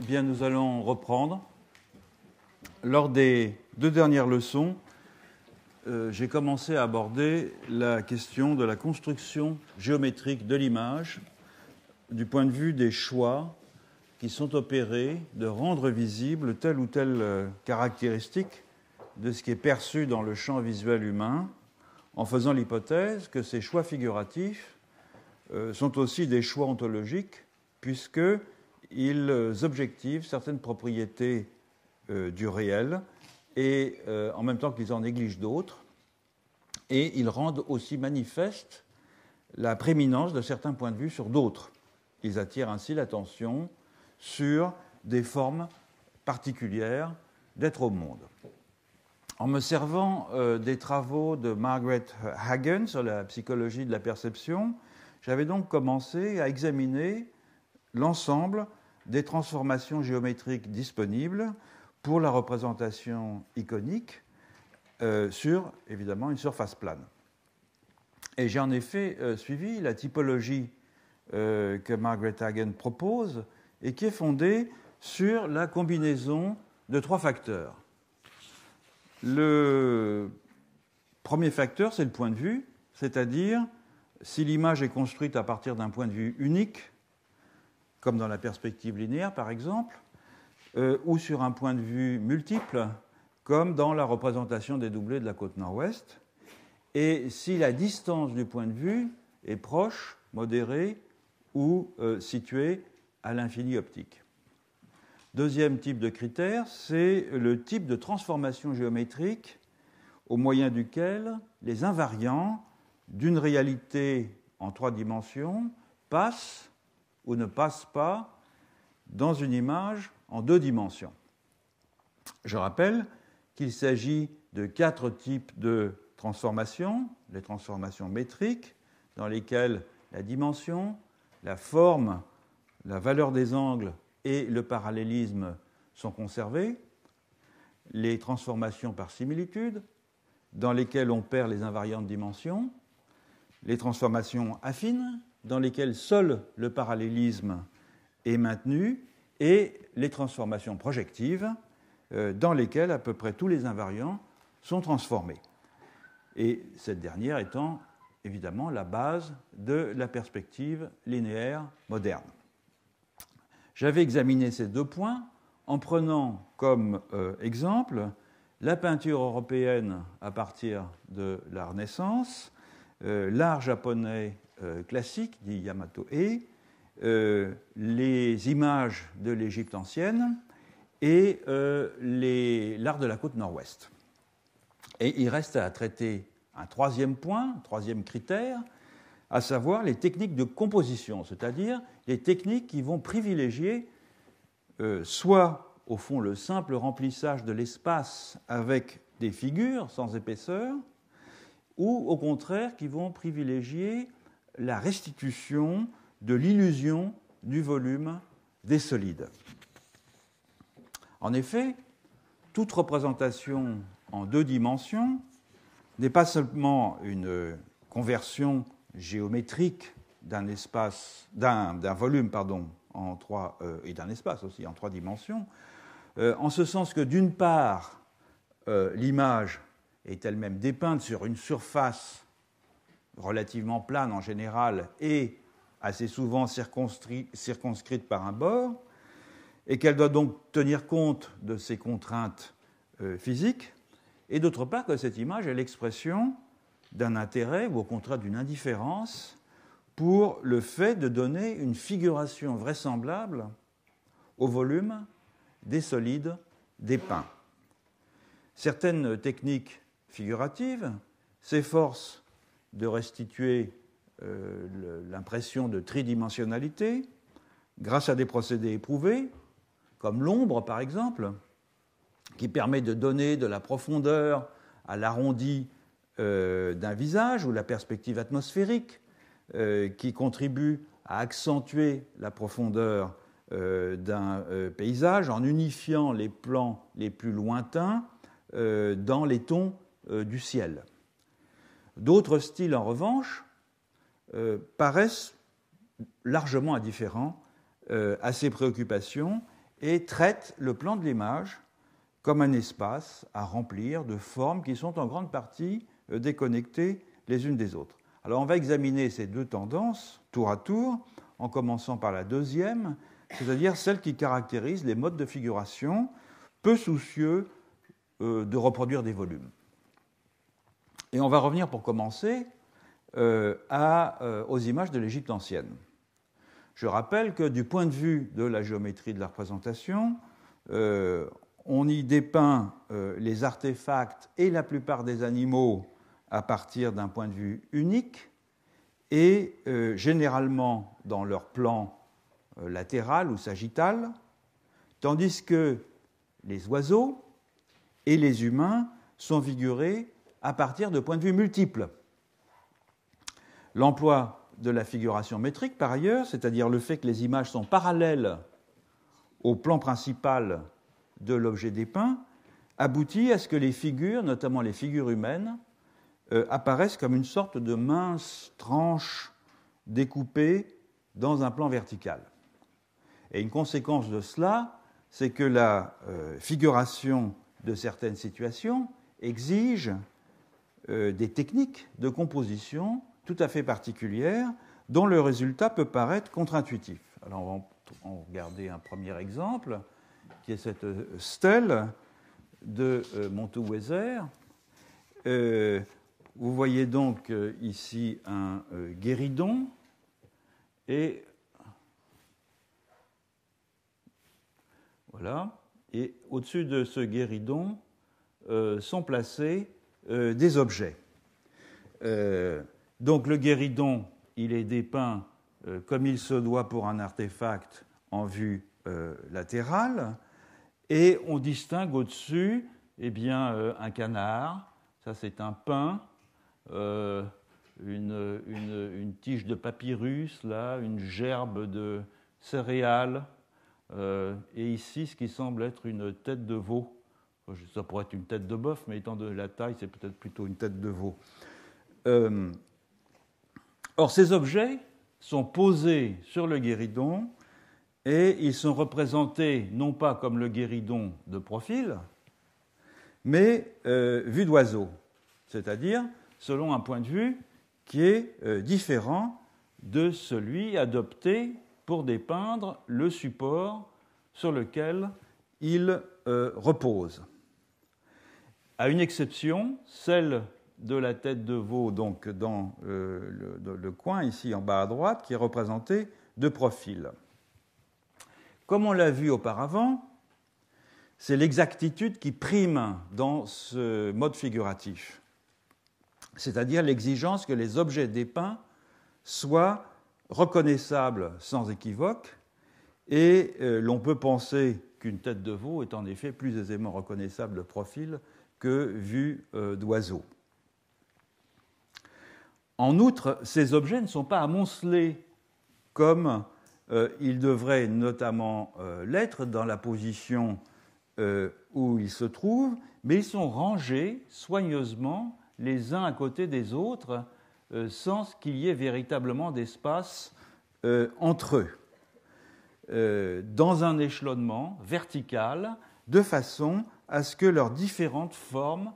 Bien, nous allons reprendre. Lors des 2 dernières leçons, j'ai commencé à aborder la question de la construction géométrique de l'image du point de vue des choix qui sont opérés de rendre visible telle ou telle caractéristique de ce qui est perçu dans le champ visuel humain, en faisant l'hypothèse que ces choix figuratifs sont aussi des choix ontologiques, puisqu'ils objectivent certaines propriétés du réel, et en même temps qu'ils en négligent d'autres, et ils rendent aussi manifeste la prééminence de certains points de vue sur d'autres. Ils attirent ainsi l'attention sur des formes particulières d'être au monde. En me servant des travaux de Margaret Hagen sur la psychologie de la perception, j'avais donc commencé à examiner l'ensemble des transformations géométriques disponibles pour la représentation iconique sur, évidemment, une surface plane. Et j'ai en effet suivi la typologie que Margaret Hagen propose et qui est fondée sur la combinaison de 3 facteurs. Le premier facteur, c'est le point de vue, c'est-à-dire si l'image est construite à partir d'un point de vue unique, comme dans la perspective linéaire par exemple, ou sur un point de vue multiple, comme dans la représentation dédoublée de la côte nord-ouest, et si la distance du point de vue est proche, modérée ou située à l'infini optique. Deuxième type de critère, c'est le type de transformation géométrique au moyen duquel les invariants d'une réalité en 3 dimensions passent ou ne passent pas dans une image en 2 dimensions. Je rappelle qu'il s'agit de 4 types de transformations, les transformations métriques, dans lesquelles la dimension, la forme, la valeur des angles et le parallélisme sont conservés, les transformations par similitude, dans lesquelles on perd les invariants de dimension, les transformations affines, dans lesquelles seul le parallélisme est maintenu, et les transformations projectives, dans lesquelles à peu près tous les invariants sont transformés. Et cette dernière étant évidemment la base de la perspective linéaire moderne. J'avais examiné ces 2 points en prenant comme exemple la peinture européenne à partir de la Renaissance, l'art japonais classique, dit Yamato-e, les images de l'Égypte ancienne et l'art de la côte nord-ouest. Et il reste à traiter un 3e point, un 3e critère, à savoir les techniques de composition, c'est-à-dire les techniques qui vont privilégier soit, au fond, le simple remplissage de l'espace avec des figures sans épaisseur, ou au contraire qui vont privilégier la restitution de l'illusion du volume des solides. En effet, toute représentation en 2 dimensions n'est pas seulement une conversion géométrique d'un volume en 3 et d'un espace aussi en 3 dimensions, en ce sens que d'une part, l'image est elle-même dépeinte sur une surface relativement plane en général et assez souvent circonscrite par un bord, et qu'elle doit donc tenir compte de ces contraintes physiques, et d'autre part que cette image est l'expression d'un intérêt ou au contraire d'une indifférence pour le fait de donner une figuration vraisemblable au volume des solides dépeints. Certaines techniques figuratives s'efforcent de restituer l'impression de tridimensionnalité grâce à des procédés éprouvés, comme l'ombre par exemple, qui permet de donner de la profondeur à l'arrondi d'un visage, ou la perspective atmosphérique, qui contribue à accentuer la profondeur d'un paysage en unifiant les plans les plus lointains dans les tons du ciel. D'autres styles, en revanche, paraissent largement indifférents à ces préoccupations et traite le plan de l'image comme un espace à remplir de formes qui sont en grande partie déconnectées les unes des autres. Alors on va examiner ces deux tendances tour à tour, en commençant par la deuxième, c'est-à-dire celle qui caractérise les modes de figuration peu soucieux de reproduire des volumes. Et on va revenir pour commencer aux images de l'Égypte ancienne. Je rappelle que du point de vue de la géométrie de la représentation, on y dépeint les artefacts et la plupart des animaux à partir d'un point de vue unique et généralement dans leur plan latéral ou sagittal, tandis que les oiseaux et les humains sont figurés à partir de points de vue multiples. L'emploi de la figuration métrique, par ailleurs, c'est-à-dire le fait que les images sont parallèles au plan principal de l'objet dépeint, aboutit à ce que les figures, notamment les figures humaines, apparaissent comme une sorte de mince tranche découpée dans un plan vertical. Et une conséquence de cela, c'est que la figuration de certaines situations exige des techniques de composition tout à fait particulières dont le résultat peut paraître contre-intuitif. Alors on va regarder un premier exemple, qui est cette stèle de Montuweser. Vous voyez donc ici un guéridon et voilà. Et au-dessus de ce guéridon sont placés des objets. Donc le guéridon, il est dépeint comme il se doit pour un artefact en vue latérale, et on distingue au-dessus un canard, ça c'est un pin, une tige de papyrus, là, une gerbe de céréales, et ici ce qui semble être une tête de veau. Ça pourrait être une tête de bœuf, mais étant de la taille, c'est peut-être plutôt une tête de veau. Or, ces objets sont posés sur le guéridon et ils sont représentés non pas comme le guéridon de profil, mais vue d'oiseau, c'est-à-dire selon un point de vue qui est différent de celui adopté pour dépeindre le support sur lequel il repose. À une exception, celle de la tête de veau, donc dans le coin ici en bas à droite, qui est représentée de profil. Comme on l'a vu auparavant, c'est l'exactitude qui prime dans ce mode figuratif, c'est-à-dire l'exigence que les objets dépeints soient reconnaissables sans équivoque, et l'on peut penser qu'une tête de veau est en effet plus aisément reconnaissable de profil que vue d'oiseau. En outre, ces objets ne sont pas amoncelés comme ils devraient notamment l'être dans la position où ils se trouvent, mais ils sont rangés soigneusement les uns à côté des autres sans qu'il y ait véritablement d'espace entre eux, dans un échelonnement vertical, de façon à ce que leurs différentes formes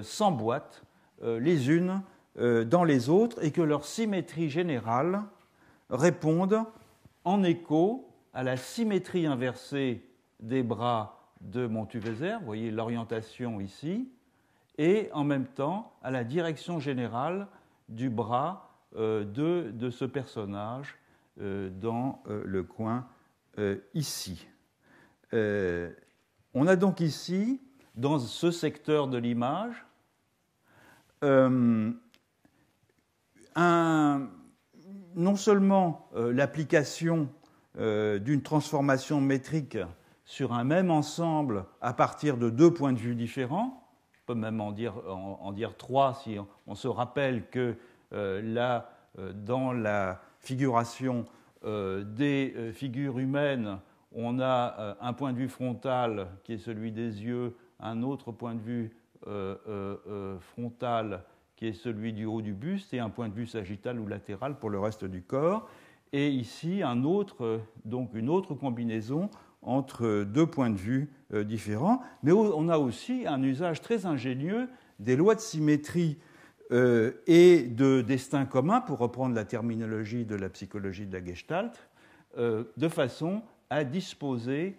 s'emboîtent les unes dans les autres et que leur symétrie générale réponde en écho à la symétrie inversée des bras de Montuweser, vous voyez l'orientation ici, et en même temps à la direction générale du bras de ce personnage dans le coin ici. On a donc ici, dans ce secteur de l'image, non seulement l'application d'une transformation métrique sur un même ensemble à partir de deux points de vue différents, on peut même en dire trois si on se rappelle que là, dans la figuration des figures humaines, on a un point de vue frontal qui est celui des yeux, un autre point de vue frontal qui est celui du haut du buste, et un point de vue sagittal ou latéral pour le reste du corps. Et ici, donc une autre combinaison entre deux points de vue différents. Mais on a aussi un usage très ingénieux des lois de symétrie et de destin commun, pour reprendre la terminologie de la psychologie de la Gestalt, de façon à disposer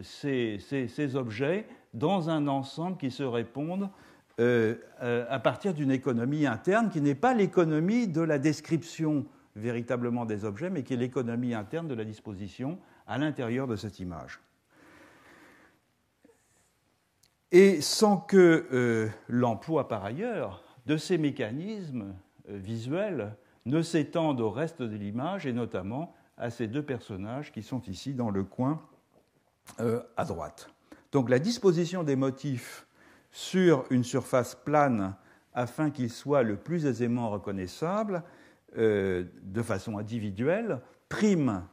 ces objets dans un ensemble qui se répondent à partir d'une économie interne qui n'est pas l'économie de la description véritablement des objets, mais qui est l'économie interne de la disposition à l'intérieur de cette image. Et sans que l'emploi, par ailleurs, de ces mécanismes visuels ne s'étende au reste de l'image, et notamment à ces deux personnages qui sont ici dans le coin à droite. Donc la disposition des motifs sur une surface plane afin qu'ils soient le plus aisément reconnaissables de façon individuelle prime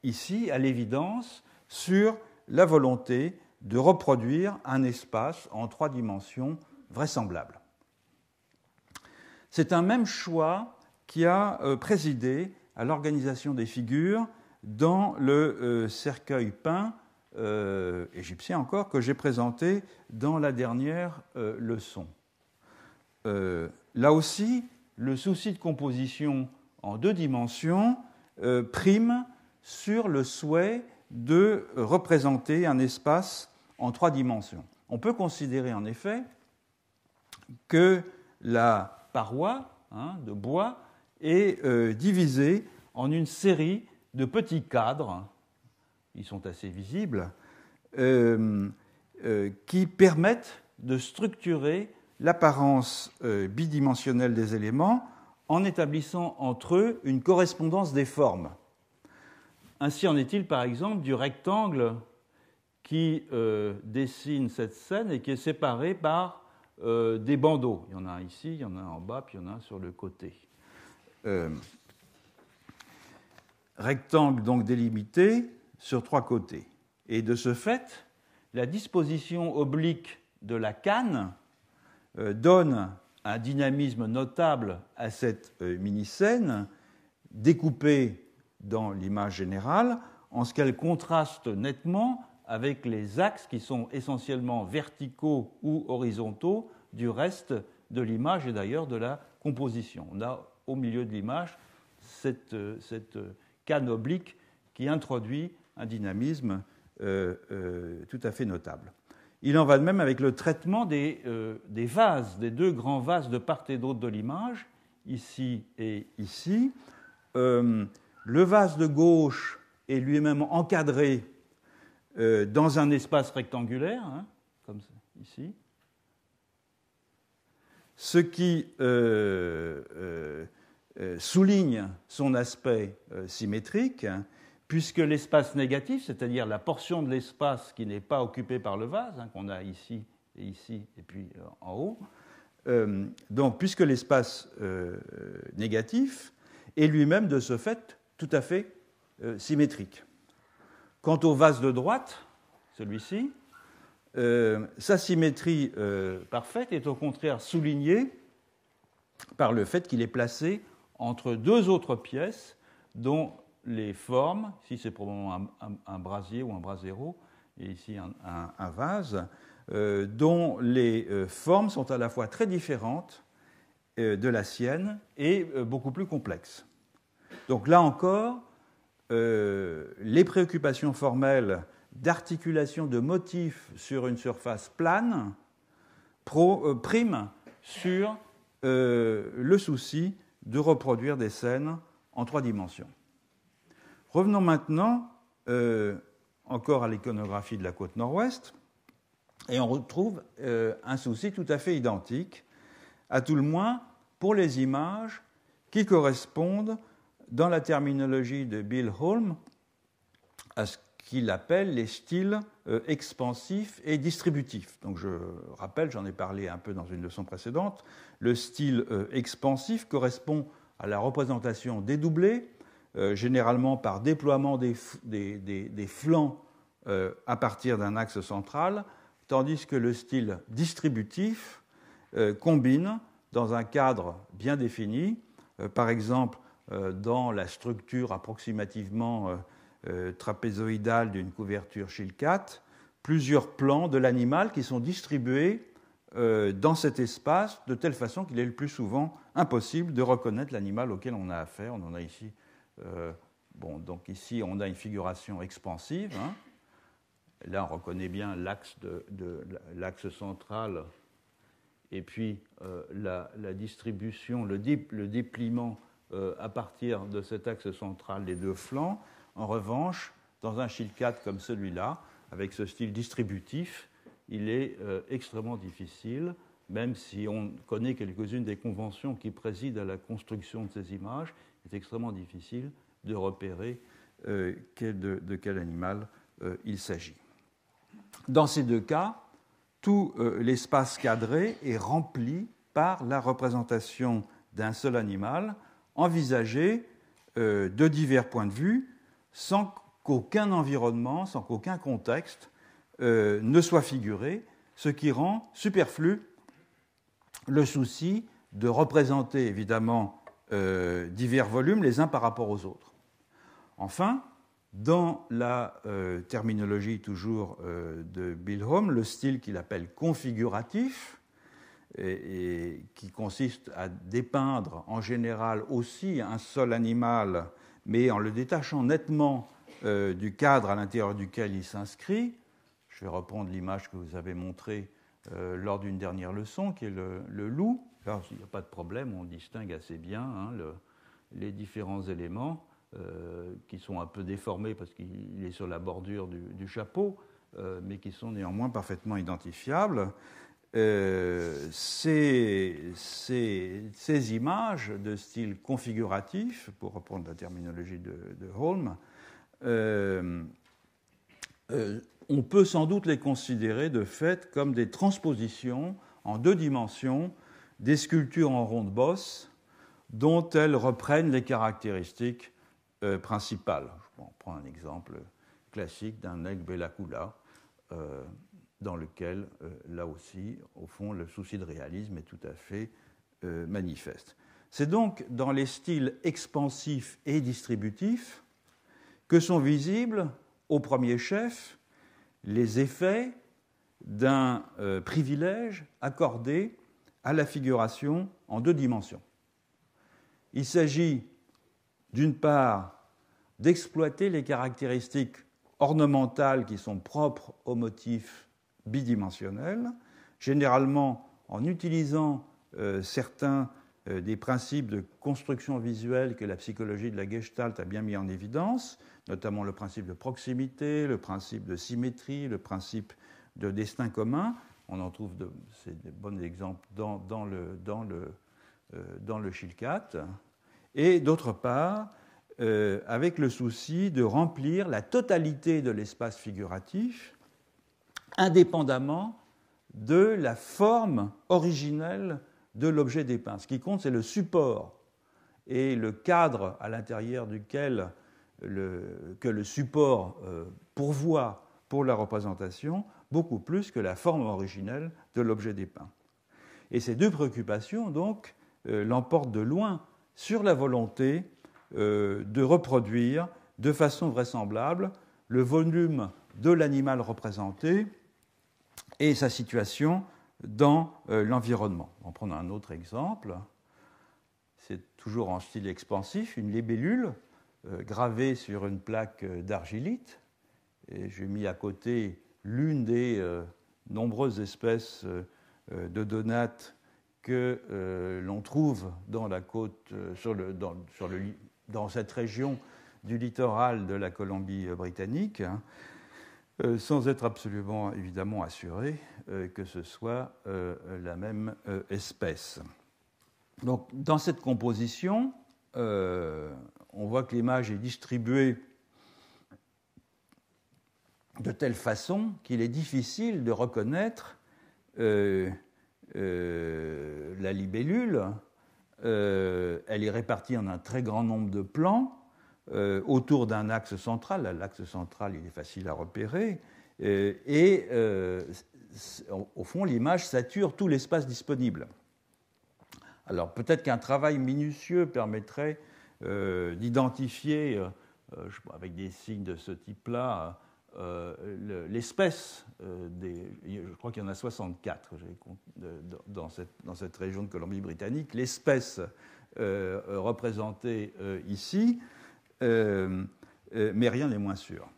ici à l'évidence sur la volonté de reproduire un espace en 3 dimensions vraisemblable. C'est un même choix qui a présidé à l'organisation des figures dans le cercueil peint égyptien encore que j'ai présenté dans la dernière leçon. Là aussi, le souci de composition en 2 dimensions prime sur le souhait de représenter un espace en 3 dimensions. On peut considérer en effet que la paroi de bois est divisée en une série de petits cadres, ils sont assez visibles, qui permettent de structurer l'apparence bidimensionnelle des éléments en établissant entre eux une correspondance des formes. Ainsi en est-il, par exemple, du rectangle qui dessine cette scène et qui est séparé par des bandeaux. Il y en a un ici, il y en a un en bas, puis il y en a un sur le côté. Rectangle donc délimité sur 3 côtés. Et de ce fait, la disposition oblique de la canne donne un dynamisme notable à cette mini-scène, découpée dans l'image générale, en ce qu'elle contraste nettement avec les axes qui sont essentiellement verticaux ou horizontaux du reste de l'image et d'ailleurs de la composition. On a au milieu de l'image cette canne oblique qui introduit un dynamisme tout à fait notable. Il en va de même avec le traitement des vases, des 2 grands vases de part et d'autre de l'image, ici et ici. Le vase de gauche est lui-même encadré dans un espace rectangulaire, comme ici, ce qui souligne son aspect symétrique, puisque l'espace négatif, c'est-à-dire la portion de l'espace qui n'est pas occupée par le vase, qu'on a ici, et puis en haut, donc puisque l'espace négatif est lui-même de ce fait tout à fait symétrique. Quant au vase de droite, celui-ci, sa symétrie parfaite est au contraire soulignée par le fait qu'il est placé entre 2 autres pièces dont les formes, ici c'est probablement un brasier ou un brasero, et ici un vase, dont les formes sont à la fois très différentes de la sienne et beaucoup plus complexes. Donc là encore, les préoccupations formelles d'articulation de motifs sur une surface plane priment sur le souci de reproduire des scènes en 3 dimensions. Revenons maintenant encore à l'iconographie de la côte nord-ouest, et on retrouve un souci tout à fait identique, à tout le moins pour les images qui correspondent, dans la terminologie de Bill Holm, à ce qu'il appelle les styles expansifs et distributifs. Donc je rappelle, j'en ai parlé un peu dans une leçon précédente, le style expansif correspond à la représentation dédoublée, généralement par déploiement des flancs à partir d'un axe central, tandis que le style distributif combine, dans un cadre bien défini, par exemple dans la structure approximativement trapézoïdale d'une couverture Chilcat, plusieurs plans de l'animal qui sont distribués dans cet espace de telle façon qu'il est le plus souvent impossible de reconnaître l'animal auquel on a affaire. On en a ici, donc ici on a une figuration expansive. Hein. Là on reconnaît bien l'axe l'axe central et puis la distribution, le dépliement à partir de cet axe central des deux flancs. En revanche, dans un Chilcat comme celui-là, avec ce style distributif, il est extrêmement difficile, même si on connaît quelques-unes des conventions qui président à la construction de ces images, il est extrêmement difficile de repérer de quel animal il s'agit. Dans ces deux cas, tout l'espace cadré est rempli par la représentation d'un seul animal, envisagé de divers points de vue, sans qu'aucun environnement, sans qu'aucun contexte ne soit figuré, ce qui rend superflu le souci de représenter évidemment divers volumes les uns par rapport aux autres. Enfin, dans la terminologie toujours de Bill Home, le style qu'il appelle configuratif, et qui consiste à dépeindre en général aussi un seul animal, mais en le détachant nettement du cadre à l'intérieur duquel il s'inscrit. Je vais reprendre l'image que vous avez montrée lors d'une dernière leçon, qui est le loup. Là, il n'y a pas de problème, on distingue assez bien les différents éléments qui sont un peu déformés parce qu'il est sur la bordure du chapeau, mais qui sont néanmoins parfaitement identifiables. Ces images de style configuratif, pour reprendre la terminologie de Holm, on peut sans doute les considérer de fait comme des transpositions en deux dimensions des sculptures en ronde-bosse dont elles reprennent les caractéristiques principales. On prend un exemple classique d'un aigle Bellacula, dans lequel, là aussi, au fond, le souci de réalisme est tout à fait manifeste. C'est donc dans les styles expansifs et distributifs que sont visibles, au premier chef, les effets d'un privilège accordé à la figuration en deux dimensions. Il s'agit, d'une part, d'exploiter les caractéristiques ornementales qui sont propres aux motifs bidimensionnels, généralement en utilisant certains des principes de construction visuelle que la psychologie de la Gestalt a bien mis en évidence, notamment le principe de proximité, le principe de symétrie, le principe de destin commun. On en trouve c'est des bons exemples dans le Chilcat. Et d'autre part, avec le souci de remplir la totalité de l'espace figuratif, indépendamment de la forme originelle de l'objet dépeint. Ce qui compte, c'est le support et le cadre à l'intérieur duquel que le support pourvoit pour la représentation, beaucoup plus que la forme originelle de l'objet dépeint. Et ces deux préoccupations, donc, l'emportent de loin sur la volonté de reproduire de façon vraisemblable le volume de l'animal représenté et sa situation dans l'environnement. On va prendre un autre exemple. C'est toujours en style expansif, une libellule gravée sur une plaque d'argilite. Et j'ai mis à côté l'une des nombreuses espèces de donates que l'on trouve dans la côte, dans cette région du littoral de la Colombie-Britannique, sans être absolument évidemment assuré que ce soit la même espèce. Donc, dans cette composition, on voit que l'image est distribuée de telle façon qu'il est difficile de reconnaître la libellule. Elle est répartie en un très grand nombre de plans autour d'un axe central. L'axe central, il est facile à repérer. Au fond, l'image sature tout l'espace disponible. Alors, peut-être qu'un travail minutieux permettrait d'identifier avec des signes de ce type-là, l'espèce je crois qu'il y en a 64 dans cette région de Colombie-Britannique, l'espèce représentée ici, mais rien n'est moins sûr.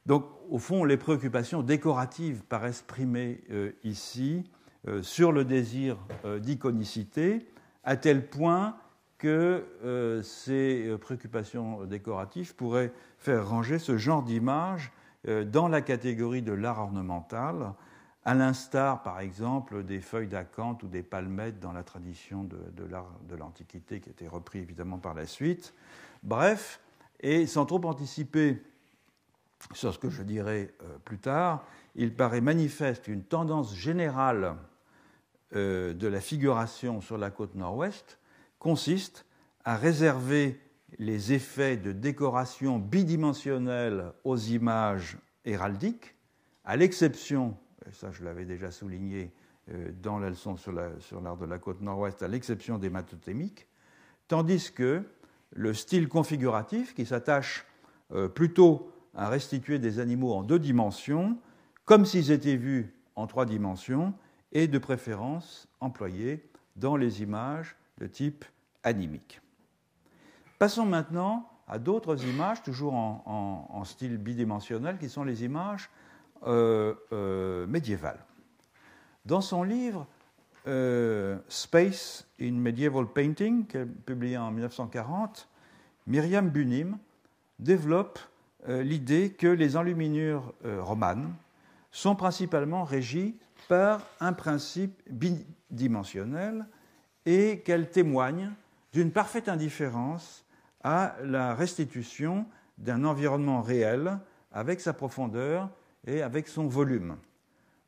Donc, au fond, les préoccupations décoratives paraissent primer ici sur le désir d'iconicité, à tel point que ces préoccupations décoratives pourraient faire ranger ce genre d'image dans la catégorie de l'art ornemental, à l'instar, par exemple, des feuilles d'acanthe ou des palmettes dans la tradition de l'art de l'Antiquité, qui a été repris évidemment par la suite. Bref, et sans trop anticiper sur ce que je dirai plus tard, il paraît manifeste une tendance générale de la figuration sur la côte nord-ouest consiste à réserver les effets de décoration bidimensionnelle aux images héraldiques, à l'exception, et ça je l'avais déjà souligné dans la leçon sur l'art de la côte nord-ouest, à l'exception des matotémiques, tandis que le style configuratif, qui s'attache plutôt à restituer des animaux en 2 dimensions, comme s'ils étaient vus en 3 dimensions, est de préférence employé dans les images de type animique. Passons maintenant à d'autres images, toujours en style bidimensionnel, qui sont les images médiévales. Dans son livre Space in Medieval Painting, publié en 1940, Myriam Bunim développe l'idée que les enluminures romanes sont principalement régies par un principe bidimensionnel et qu'elles témoignent d'une parfaite indifférence à la restitution d'un environnement réel avec sa profondeur et avec son volume.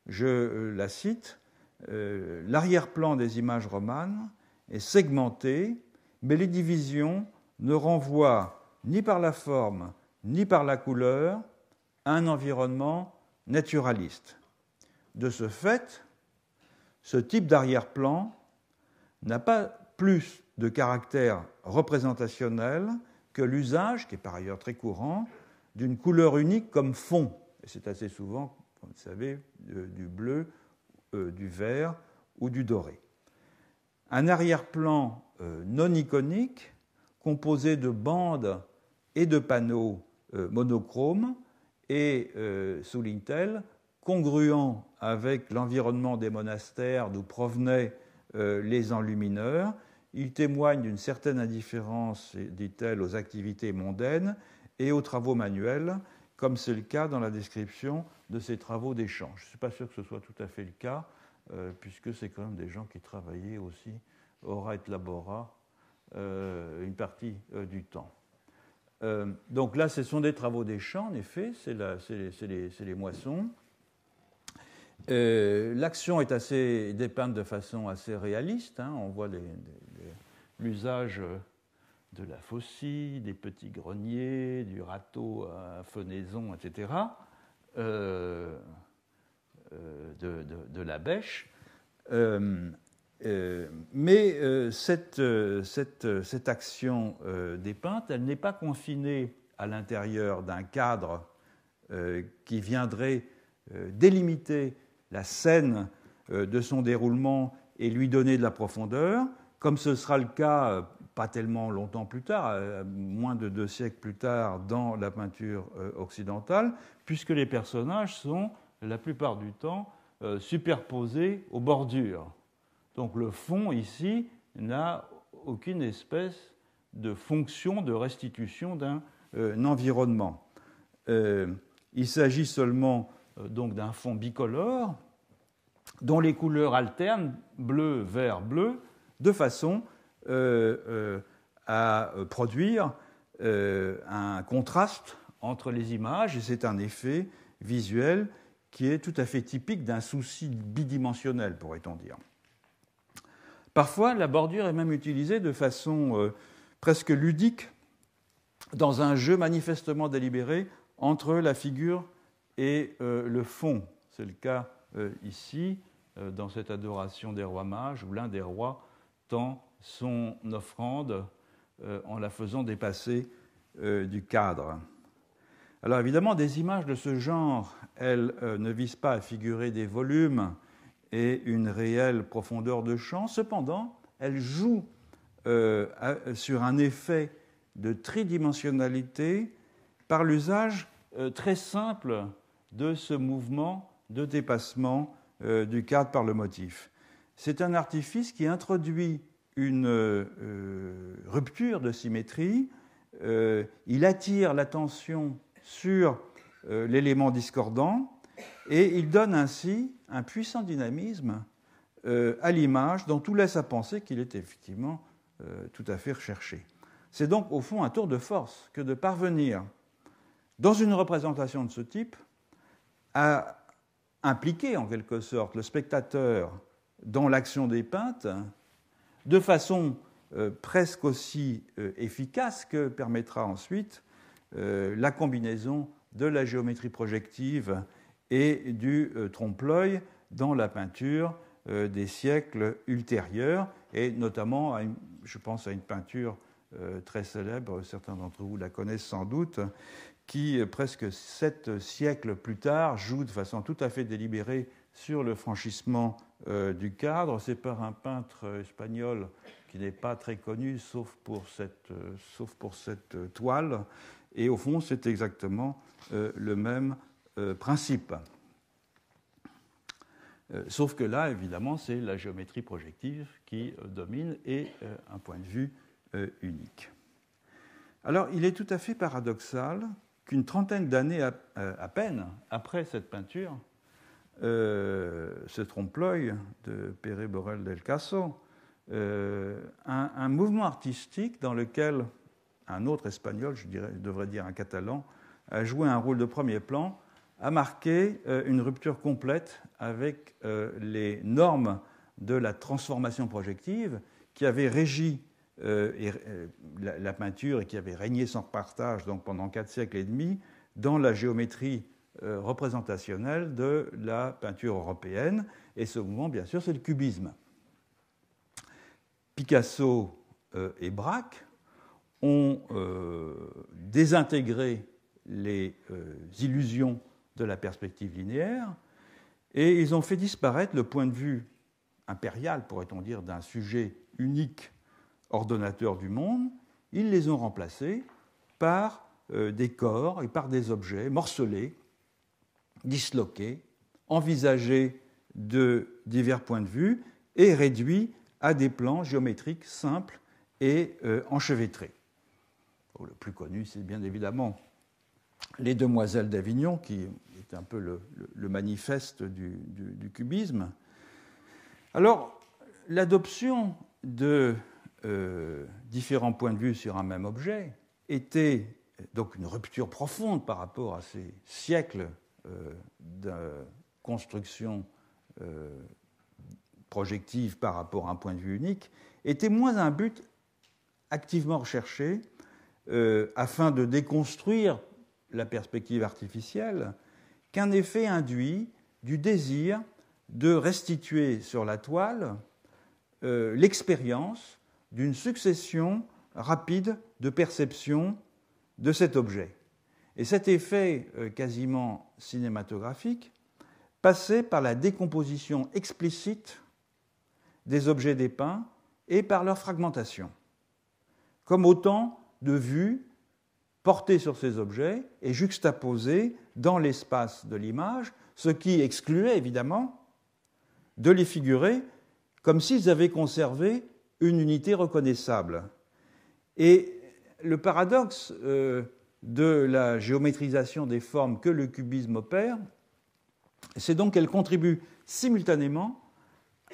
Je la cite, l'arrière-plan des images romanes est segmenté, mais les divisions ne renvoient ni par la forme ni par la couleur à un environnement naturaliste. De ce fait, ce type d'arrière-plan n'a pas plus de caractère représentationnel que l'usage, qui est par ailleurs très courant, d'une couleur unique comme fond. Et c'est assez souvent, comme vous savez, du bleu, du vert ou du doré. Un arrière-plan non iconique, composé de bandes et de panneaux monochromes et, souligne-t-elle, congruent avec l'environnement des monastères d'où provenaient les enlumineurs. Il témoigne d'une certaine indifférence, dit-elle, aux activités mondaines et aux travaux manuels, comme c'est le cas dans la description de ces travaux d'échange. Je ne suis pas sûr que ce soit tout à fait le cas, puisque c'est quand même des gens qui travaillaient aussi, ora et labora, une partie du temps. Donc là, ce sont des travaux des champs, en effet, c'est les moissons. L'action est dépeinte de façon assez réaliste. On voit l'usage de la faucille, des petits greniers, du râteau à fenaison, etc., de la bêche. Mais cette action dépeinte, elle n'est pas confinée à l'intérieur d'un cadre qui viendrait délimiter la scène de son déroulement et lui donner de la profondeur, comme ce sera le cas pas tellement longtemps plus tard, moins de 2 siècles plus tard dans la peinture occidentale, puisque les personnages sont la plupart du temps superposés aux bordures. Donc le fond ici n'a aucune espèce de fonction de restitution d'un environnement. Il s'agit seulement donc d'un fond bicolore dont les couleurs alternent bleu, vert, bleu, de façon à produire un contraste entre les images, et c'est un effet visuel qui est tout à fait typique d'un souci bidimensionnel, pourrait-on dire. Parfois, la bordure est même utilisée de façon presque ludique dans un jeu manifestement délibéré entre la figure et le fond. C'est le cas ici, dans cette adoration des rois mages, où l'un des rois tend son offrande en la faisant dépasser du cadre. Alors évidemment, des images de ce genre, elles ne visent pas à figurer des volumes et une réelle profondeur de champ. Cependant, elles jouent sur un effet de tridimensionnalité par l'usage très simple de ce mouvement de dépassement du cadre par le motif. C'est un artifice qui introduit une rupture de symétrie. Il attire l'attention sur l'élément discordant et il donne ainsi un puissant dynamisme à l'image dont tout laisse à penser qu'il est effectivement tout à fait recherché. C'est donc au fond un tour de force que de parvenir dans une représentation de ce type à impliquer en quelque sorte le spectateur dans l'action des peintres de façon presque aussi efficace que permettra ensuite la combinaison de la géométrie projective et du trompe-l'œil dans la peinture des siècles ultérieurs, et notamment, je pense à une peinture très célèbre, certains d'entre vous la connaissent sans doute, qui, presque 7 siècles plus tard, joue de façon tout à fait délibérée sur le franchissement du cadre. C'est par un peintre espagnol qui n'est pas très connu, sauf pour cette toile. Et au fond, c'est exactement le même principe. Sauf que là, évidemment, c'est la géométrie projective qui domine et un point de vue unique. Alors, il est tout à fait paradoxal qu'une trentaine d'années à peine après cette peinture, ce trompe-l'œil de Pere Borel del Caso, un mouvement artistique dans lequel un autre espagnol, je devrais dire un catalan, a joué un rôle de premier plan, a marqué une rupture complète avec les normes de la transformation projective qui avaient régi la peinture et qui avait régné sans partage donc pendant 4 siècles et demi dans la géométrie représentationnelle de la peinture européenne. Et ce mouvement, bien sûr, c'est le cubisme. Picasso et Braque ont désintégré les illusions de la perspective linéaire et ils ont fait disparaître le point de vue impérial, pourrait-on dire, d'un sujet unique ordonnateur du monde. Ils les ont remplacés par des corps et par des objets morcelés, disloqués, envisagés de divers points de vue et réduits à des plans géométriques simples et enchevêtrés. Le plus connu, c'est bien évidemment Les Demoiselles d'Avignon, qui est un peu le manifeste du cubisme. Alors, l'adoption de différents points de vue sur un même objet était donc une rupture profonde par rapport à ces siècles de construction projective par rapport à un point de vue unique, était moins un but activement recherché afin de déconstruire la perspective artificielle qu'un effet induit du désir de restituer sur la toile l'expérience d'une succession rapide de perceptions de cet objet. Et cet effet quasiment cinématographique passait par la décomposition explicite des objets dépeints et par leur fragmentation, comme autant de vues portées sur ces objets et juxtaposées dans l'espace de l'image, ce qui excluait évidemment de les figurer comme s'ils avaient conservé une unité reconnaissable. Et le paradoxe de la géométrisation des formes que le cubisme opère, c'est donc qu'elle contribue simultanément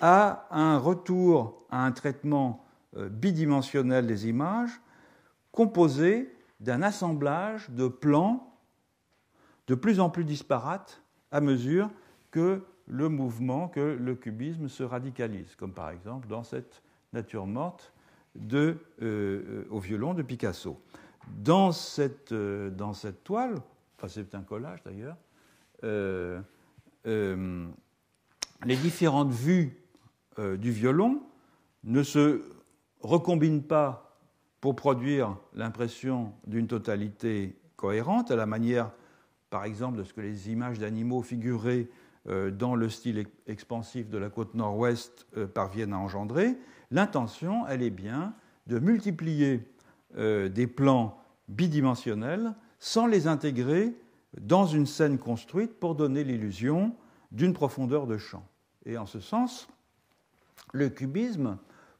à un retour à un traitement bidimensionnel des images composé d'un assemblage de plans de plus en plus disparates à mesure que le mouvement, que le cubisme se radicalise, comme par exemple dans cette nature morte au violon de Picasso. Dans cette toile, enfin c'est un collage d'ailleurs, les différentes vues du violon ne se recombinent pas pour produire l'impression d'une totalité cohérente, à la manière, par exemple, de ce que les images d'animaux figurées dans le style expansif de la côte nord-ouest parviennent à engendrer. L'intention, elle est bien de multiplier des plans bidimensionnels sans les intégrer dans une scène construite pour donner l'illusion d'une profondeur de champ. Et en ce sens, le cubisme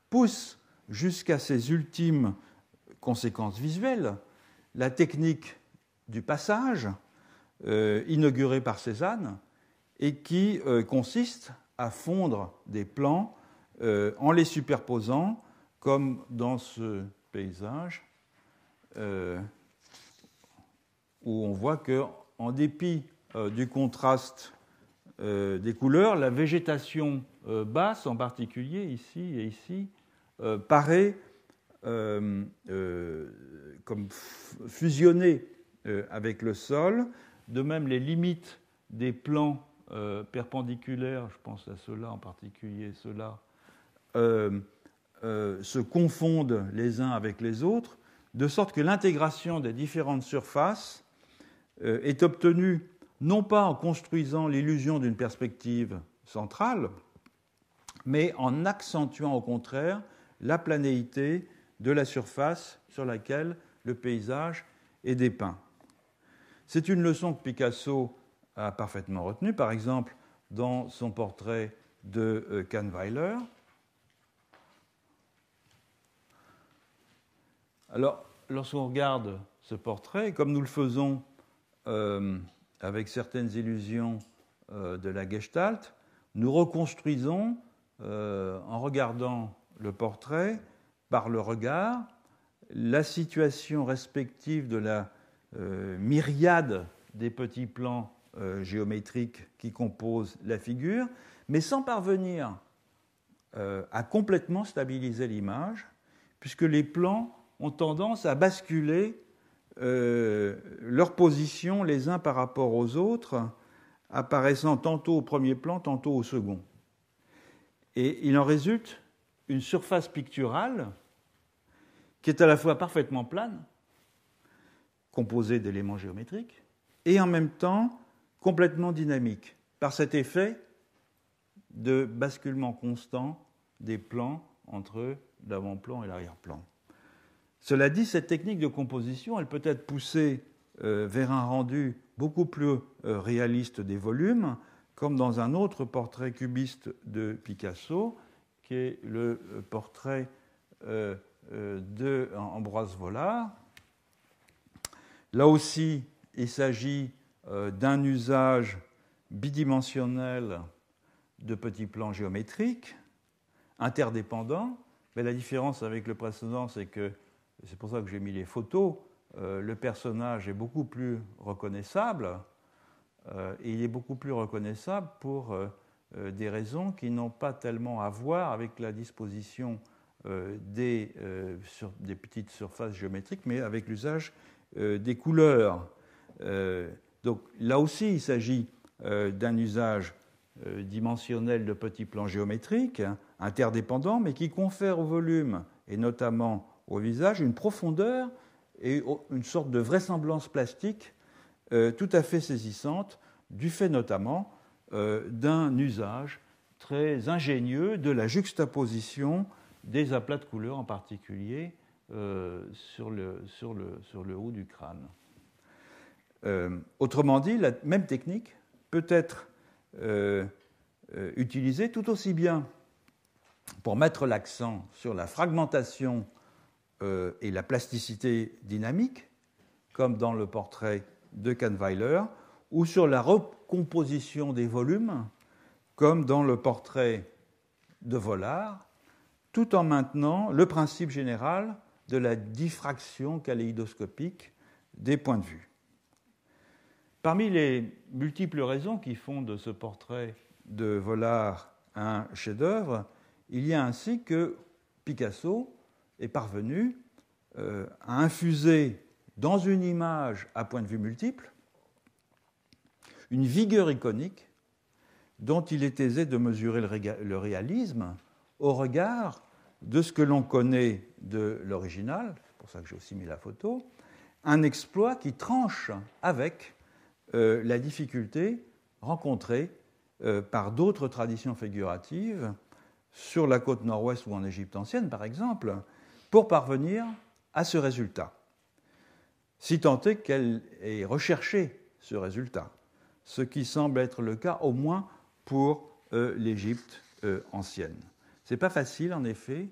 pousse jusqu'à ses ultimes conséquences visuelles la technique du passage, inaugurée par Cézanne, et qui consiste à fondre des plans en les superposant, comme dans ce paysage, où on voit qu'en dépit du contraste des couleurs, la végétation basse, en particulier ici et ici, paraît comme fusionnée avec le sol. De même, les limites des plans perpendiculaires, je pense à ceux-là en particulier, ceux-là, se confondent les uns avec les autres, de sorte que l'intégration des différentes surfaces est obtenue non pas en construisant l'illusion d'une perspective centrale, mais en accentuant au contraire la planéité de la surface sur laquelle le paysage est dépeint. C'est une leçon que Picasso a parfaitement retenue, par exemple dans son portrait de Kahnweiler. Alors, lorsqu'on regarde ce portrait, comme nous le faisons avec certaines illusions de la Gestalt, nous reconstruisons, en regardant le portrait, par le regard, la situation respective de la myriade des petits plans géométriques qui composent la figure, mais sans parvenir à complètement stabiliser l'image, puisque les plans ont tendance à basculer leur position les uns par rapport aux autres, apparaissant tantôt au premier plan, tantôt au second. Et il en résulte une surface picturale qui est à la fois parfaitement plane, composée d'éléments géométriques, et en même temps complètement dynamique, par cet effet de basculement constant des plans entre l'avant-plan et l'arrière-plan. Cela dit, cette technique de composition, elle peut être poussée vers un rendu beaucoup plus réaliste des volumes, comme dans un autre portrait cubiste de Picasso, qui est le portrait d'Ambroise Vollard. Là aussi, il s'agit d'un usage bidimensionnel de petits plans géométriques, interdépendants, mais la différence avec le précédent, c'est que, c'est pour ça que j'ai mis les photos, le personnage est beaucoup plus reconnaissable, et il est beaucoup plus reconnaissable pour des raisons qui n'ont pas tellement à voir avec la disposition des petites surfaces géométriques, mais avec l'usage des couleurs. Donc là aussi, il s'agit d'un usage dimensionnel de petits plans géométriques, interdépendants, mais qui confère au volume, et notamment au visage, une profondeur et une sorte de vraisemblance plastique tout à fait saisissante, du fait notamment d'un usage très ingénieux de la juxtaposition des aplats de couleurs, en particulier sur le haut du crâne. Autrement dit, la même technique peut être utilisée tout aussi bien pour mettre l'accent sur la fragmentation et la plasticité dynamique, comme dans le portrait de Kahnweiler, ou sur la recomposition des volumes, comme dans le portrait de Vollard, tout en maintenant le principe général de la diffraction kaléidoscopique des points de vue. Parmi les multiples raisons qui font de ce portrait de Vollard un chef-d'œuvre, il y a ainsi que Picasso est parvenu à infuser dans une image à point de vue multiple une vigueur iconique dont il est aisé de mesurer le réalisme au regard de ce que l'on connaît de l'original. C'est pour ça que j'ai aussi mis la photo, un exploit qui tranche avec la difficulté rencontrée par d'autres traditions figuratives sur la côte nord-ouest ou en Égypte ancienne, par exemple, pour parvenir à ce résultat, si tant est qu'elle ait recherché ce résultat, ce qui semble être le cas au moins pour l'Égypte ancienne. Ce n'est pas facile, en effet,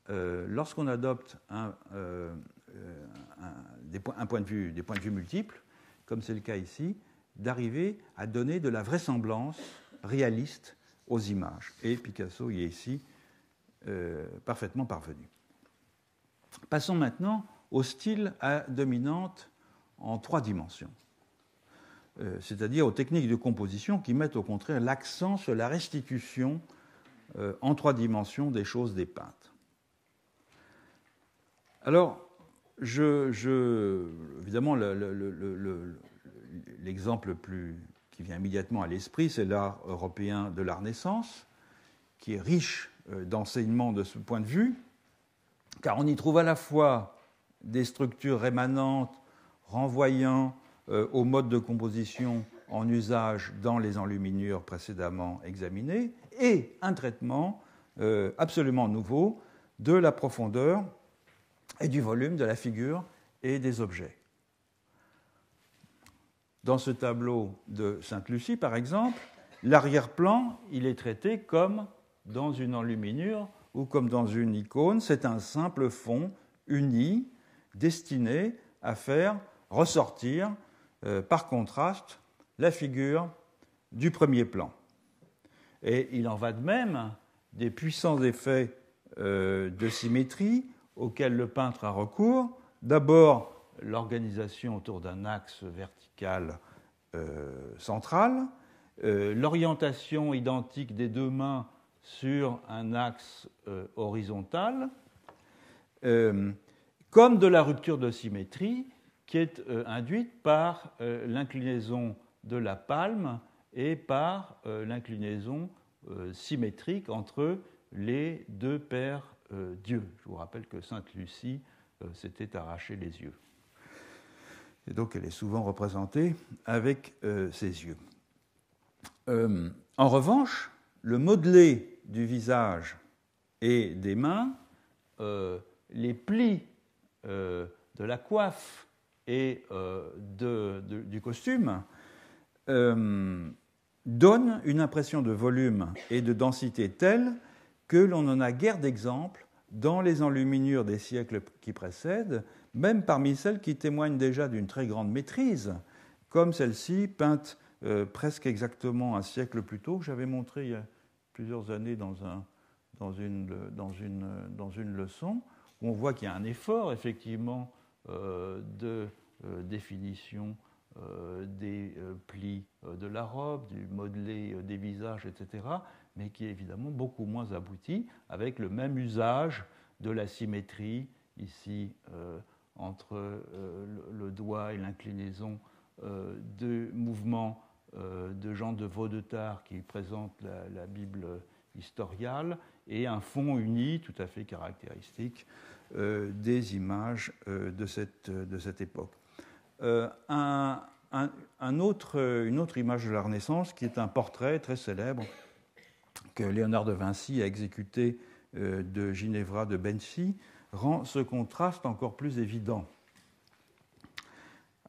lorsqu'on adopte des points de vue multiples, comme c'est le cas ici, d'arriver à donner de la vraisemblance réaliste aux images. Et Picasso y est ici parfaitement parvenu. Passons maintenant au style à dominante en 3 dimensions, c'est-à-dire aux techniques de composition qui mettent au contraire l'accent sur la restitution en 3 dimensions des choses dépeintes. Alors, évidemment, l'exemple qui vient immédiatement à l'esprit, c'est l'art européen de la Renaissance, qui est riche d'enseignements de ce point de vue, car on y trouve à la fois des structures rémanentes renvoyant au mode de composition en usage dans les enluminures précédemment examinées, et un traitement absolument nouveau de la profondeur et du volume de la figure et des objets. Dans ce tableau de Sainte-Lucie, par exemple, l'arrière-plan, il est traité comme dans une enluminure ou comme dans une icône. C'est un simple fond uni, destiné à faire ressortir, par contraste, la figure du premier plan. Et il en va de même des puissants effets de symétrie auxquels le peintre a recours. D'abord, l'organisation autour d'un axe vertical central, l'orientation identique des 2 mains sur un axe horizontal, comme de la rupture de symétrie qui est induite par l'inclinaison de la palme et par l'inclinaison symétrique entre les 2 paires d'yeux. Je vous rappelle que Sainte-Lucie s'était arraché les yeux. Et donc elle est souvent représentée avec ses yeux. En revanche, le modelé du visage et des mains, les plis de la coiffe et du costume donnent une impression de volume et de densité telle que l'on n'en a guère d'exemple dans les enluminures des siècles qui précèdent, même parmi celles qui témoignent déjà d'une très grande maîtrise, comme celle-ci, peinte presque exactement un siècle plus tôt, que j'avais montré il y a plusieurs années dans une leçon, où on voit qu'il y a un effort, effectivement, de définition des plis de la robe, du modelé des visages, etc., mais qui est évidemment beaucoup moins abouti, avec le même usage de la symétrie, ici, entre le doigt et l'inclinaison de mouvements de Jean de Vaudetard qui présente la Bible historiale, et un fond uni tout à fait caractéristique des images de cette époque. Une autre image de la Renaissance, qui est un portrait très célèbre que Léonard de Vinci a exécuté de Ginevra de Benci, rend ce contraste encore plus évident.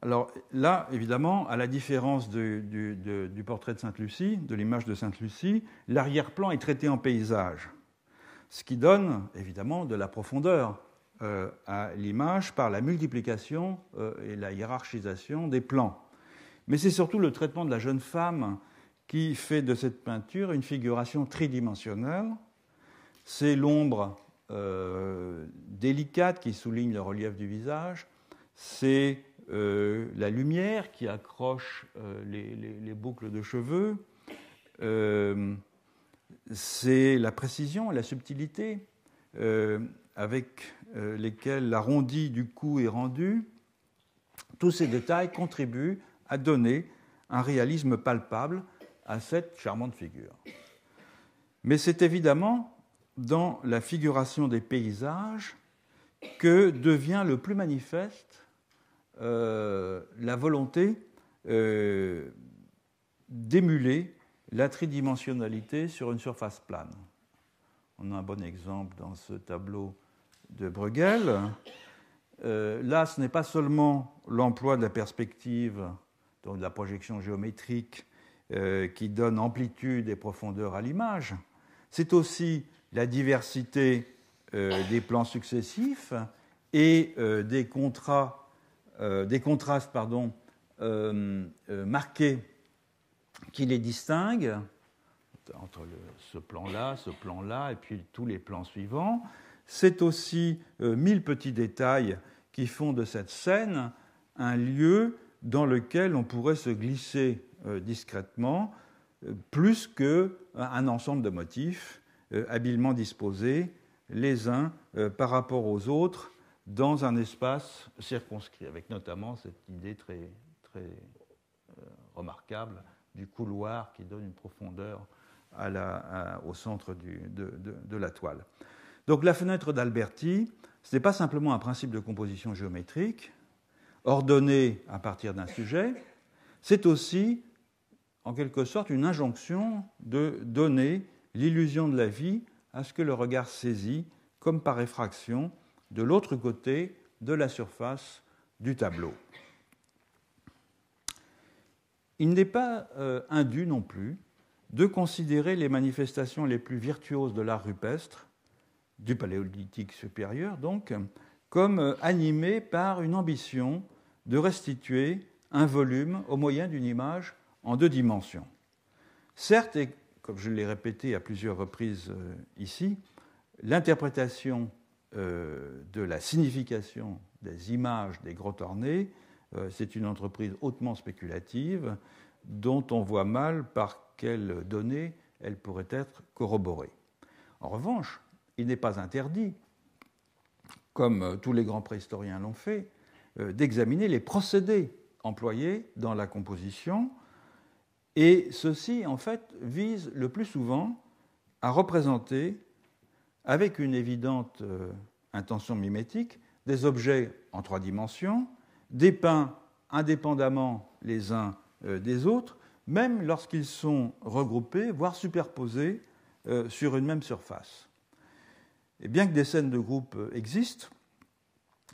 Alors là, évidemment, à la différence du portrait de Sainte-Lucie, de l'image de Sainte-Lucie, l'arrière-plan est traité en paysage, ce qui donne évidemment de la profondeur à l'image par la multiplication et la hiérarchisation des plans. Mais c'est surtout le traitement de la jeune femme qui fait de cette peinture une figuration tridimensionnelle. C'est l'ombre délicate qui souligne le relief du visage, c'est la lumière qui accroche les boucles de cheveux, c'est la précision et la subtilité avec lesquelles l'arrondi du cou est rendu. Tous ces détails contribuent à donner un réalisme palpable à cette charmante figure. Mais c'est évidemment dans la figuration des paysages que devient le plus manifeste la volonté d'émuler la tridimensionnalité sur une surface plane. On a un bon exemple dans ce tableau de Bruegel. Là, ce n'est pas seulement l'emploi de la perspective, donc de la projection géométrique, qui donne amplitude et profondeur à l'image, c'est aussi la diversité des plans successifs et des contrastes marqués qui les distinguent entre ce plan-là, et puis tous les plans suivants. C'est aussi 1000 petits détails qui font de cette scène un lieu dans lequel on pourrait se glisser discrètement, plus qu'un ensemble de motifs habilement disposés les uns par rapport aux autres dans un espace circonscrit, avec notamment cette idée très, très remarquable du couloir qui donne une profondeur au centre de la toile. Donc la fenêtre d'Alberti, ce n'est pas simplement un principe de composition géométrique ordonné à partir d'un sujet, c'est aussi en quelque sorte une injonction de donner l'illusion de la vie à ce que le regard saisit comme par effraction de l'autre côté de la surface du tableau. Il n'est pas indu non plus de considérer les manifestations les plus virtuoses de l'art rupestre, du paléolithique supérieur donc, comme animées par une ambition de restituer un volume au moyen d'une image en 2 dimensions. Certes, et comme je l'ai répété à plusieurs reprises ici, l'interprétation de la signification des images des grottes ornées, c'est une entreprise hautement spéculative dont on voit mal par quelles données elle pourrait être corroborée. En revanche, il n'est pas interdit, comme tous les grands préhistoriens l'ont fait, d'examiner les procédés employés dans la composition, et ceux-ci, en fait, visent le plus souvent à représenter, avec une évidente intention mimétique, des objets en 3 dimensions, dépeints indépendamment les uns des autres, même lorsqu'ils sont regroupés, voire superposés sur une même surface. Et bien que des scènes de groupe existent,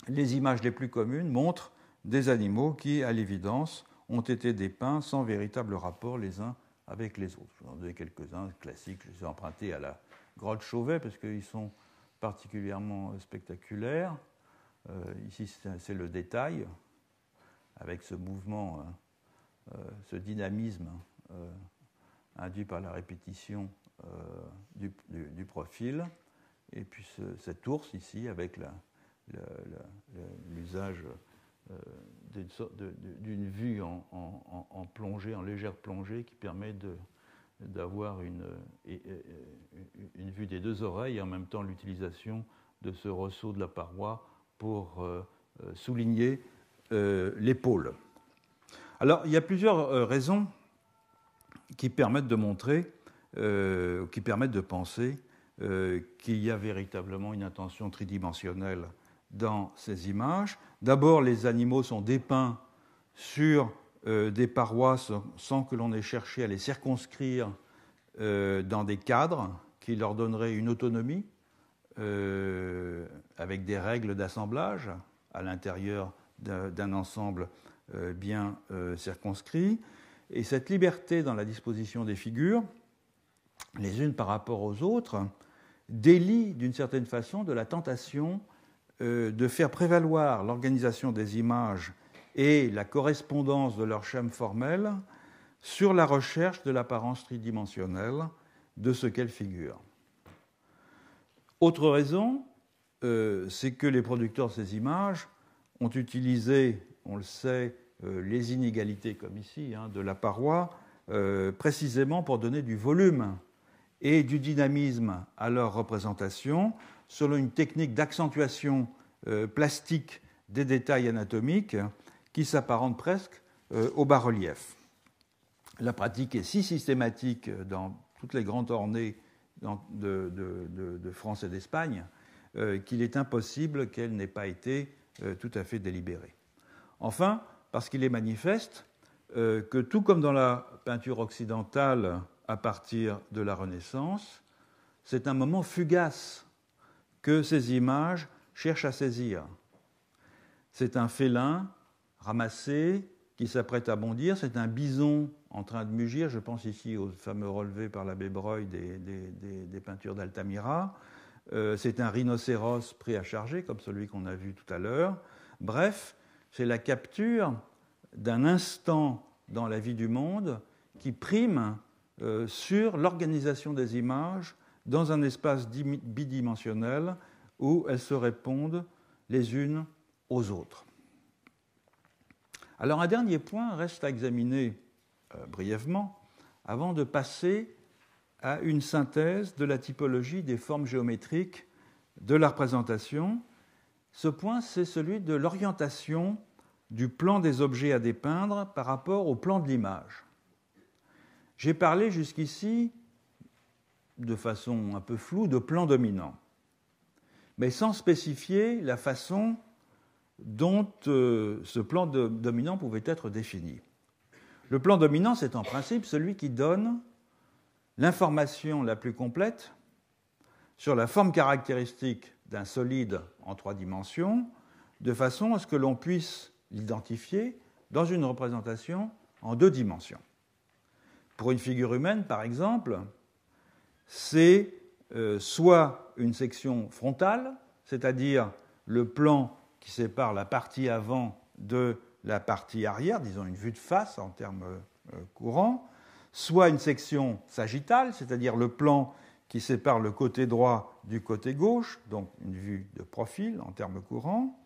les images les plus communes montrent des animaux qui, à l'évidence, ont été dépeints sans véritable rapport les uns avec les autres. Je vous en donne quelques-uns classiques, je les ai empruntés à la grotte Chauvet parce qu'ils sont particulièrement spectaculaires. Ici, c'est le détail, avec ce mouvement, ce dynamisme induit par la répétition du profil. Et puis cet ours ici, avec l'usage d'une vue en plongée, en légère plongée, qui permet d'avoir une vue des 2 oreilles et en même temps l'utilisation de ce ressaut de la paroi pour souligner l'épaule. Alors, il y a plusieurs raisons qui permettent de montrer, qui permettent de penser qu'il y a véritablement une intention tridimensionnelle dans ces images. D'abord, les animaux sont dépeints sur des parois sans que l'on ait cherché à les circonscrire dans des cadres qui leur donneraient une autonomie avec des règles d'assemblage à l'intérieur d'un ensemble bien circonscrit. Et cette liberté dans la disposition des figures, les unes par rapport aux autres, délie d'une certaine façon de la tentation de faire prévaloir l'organisation des images et la correspondance de leur schème formel sur la recherche de l'apparence tridimensionnelle de ce qu'elles figurent. Autre raison, c'est que les producteurs de ces images ont utilisé, on le sait, les inégalités, comme ici, de la paroi, précisément pour donner du volume et du dynamisme à leur représentation, selon une technique d'accentuation plastique des détails anatomiques qui s'apparente presque au bas-relief. La pratique est si systématique dans toutes les grandes ornées de France et d'Espagne qu'il est impossible qu'elle n'ait pas été tout à fait délibérée. Enfin, parce qu'il est manifeste que tout comme dans la peinture occidentale à partir de la Renaissance, c'est un moment fugace que ces images cherchent à saisir. C'est un félin ramassé qui s'apprête à bondir, c'est un bison en train de mugir, je pense ici au fameux relevé par l'abbé Breuil des peintures d'Altamira, c'est un rhinocéros prêt à charger, comme celui qu'on a vu tout à l'heure. Bref, c'est la capture d'un instant dans la vie du monde qui prime sur l'organisation des images dans un espace bidimensionnel où elles se répondent les unes aux autres. Alors un dernier point reste à examiner brièvement avant de passer à une synthèse de la typologie des formes géométriques de la représentation. Ce point, c'est celui de l'orientation du plan des objets à dépeindre par rapport au plan de l'image. J'ai parlé jusqu'ici, de façon un peu floue, de plan dominant, mais sans spécifier la façon dont ce plan dominant pouvait être défini. Le plan dominant, c'est en principe celui qui donne l'information la plus complète sur la forme caractéristique d'un solide en 3 dimensions, de façon à ce que l'on puisse l'identifier dans une représentation en 2 dimensions. Pour une figure humaine, par exemple, c'est soit une section frontale, c'est-à-dire le plan qui sépare la partie avant de la partie arrière, disons une vue de face en termes courants, soit une section sagittale, c'est-à-dire le plan qui sépare le côté droit du côté gauche, donc une vue de profil en termes courants,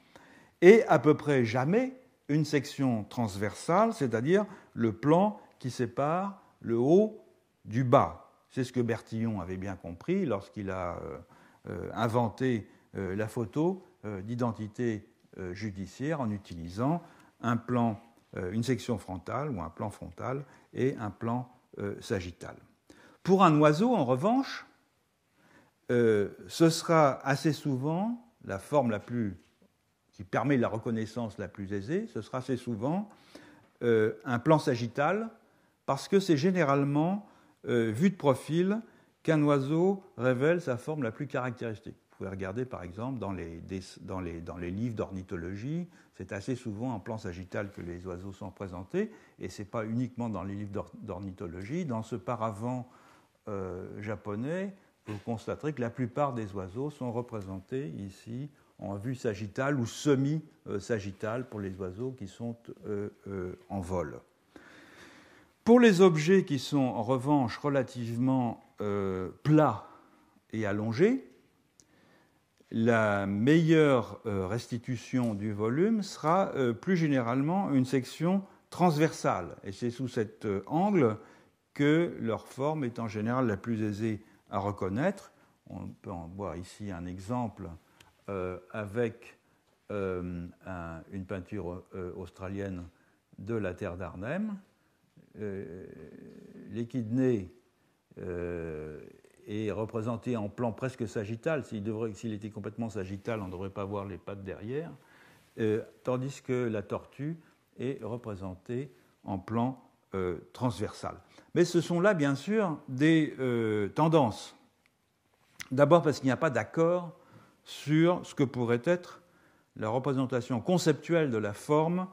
et à peu près jamais une section transversale, c'est-à-dire le plan qui sépare le haut du bas. C'est ce que Bertillon avait bien compris lorsqu'il a inventé la photo d'identité judiciaire en utilisant un plan, une section frontale ou un plan frontal et un plan sagittal. Pour un oiseau, en revanche, ce sera assez souvent la forme qui permet la reconnaissance la plus aisée, ce sera assez souvent un plan sagittal, parce que c'est généralement vu de profil qu'un oiseau révèle sa forme la plus caractéristique. Vous pouvez regarder par exemple dans les livres d'ornithologie, c'est assez souvent en plan sagittal que les oiseaux sont représentés, et ce n'est pas uniquement dans les livres d'ornithologie. Dans ce paravent japonais, vous constaterez que la plupart des oiseaux sont représentés ici en vue sagittale ou semi-sagittale pour les oiseaux qui sont en vol. Pour les objets qui sont en revanche relativement plats et allongés, la meilleure restitution du volume sera plus généralement une section transversale. Et c'est sous cet angle que leur forme est en général la plus aisée à reconnaître. On peut en voir ici un exemple avec une peinture australienne de la terre d'Arnhem. L'échidné est représenté en plan presque sagittal. S'il était complètement sagittal, on ne devrait pas voir les pattes derrière, tandis que la tortue est représentée en plan transversal. Mais ce sont là, bien sûr, des tendances. D'abord parce qu'il n'y a pas d'accord sur ce que pourrait être la représentation conceptuelle de la forme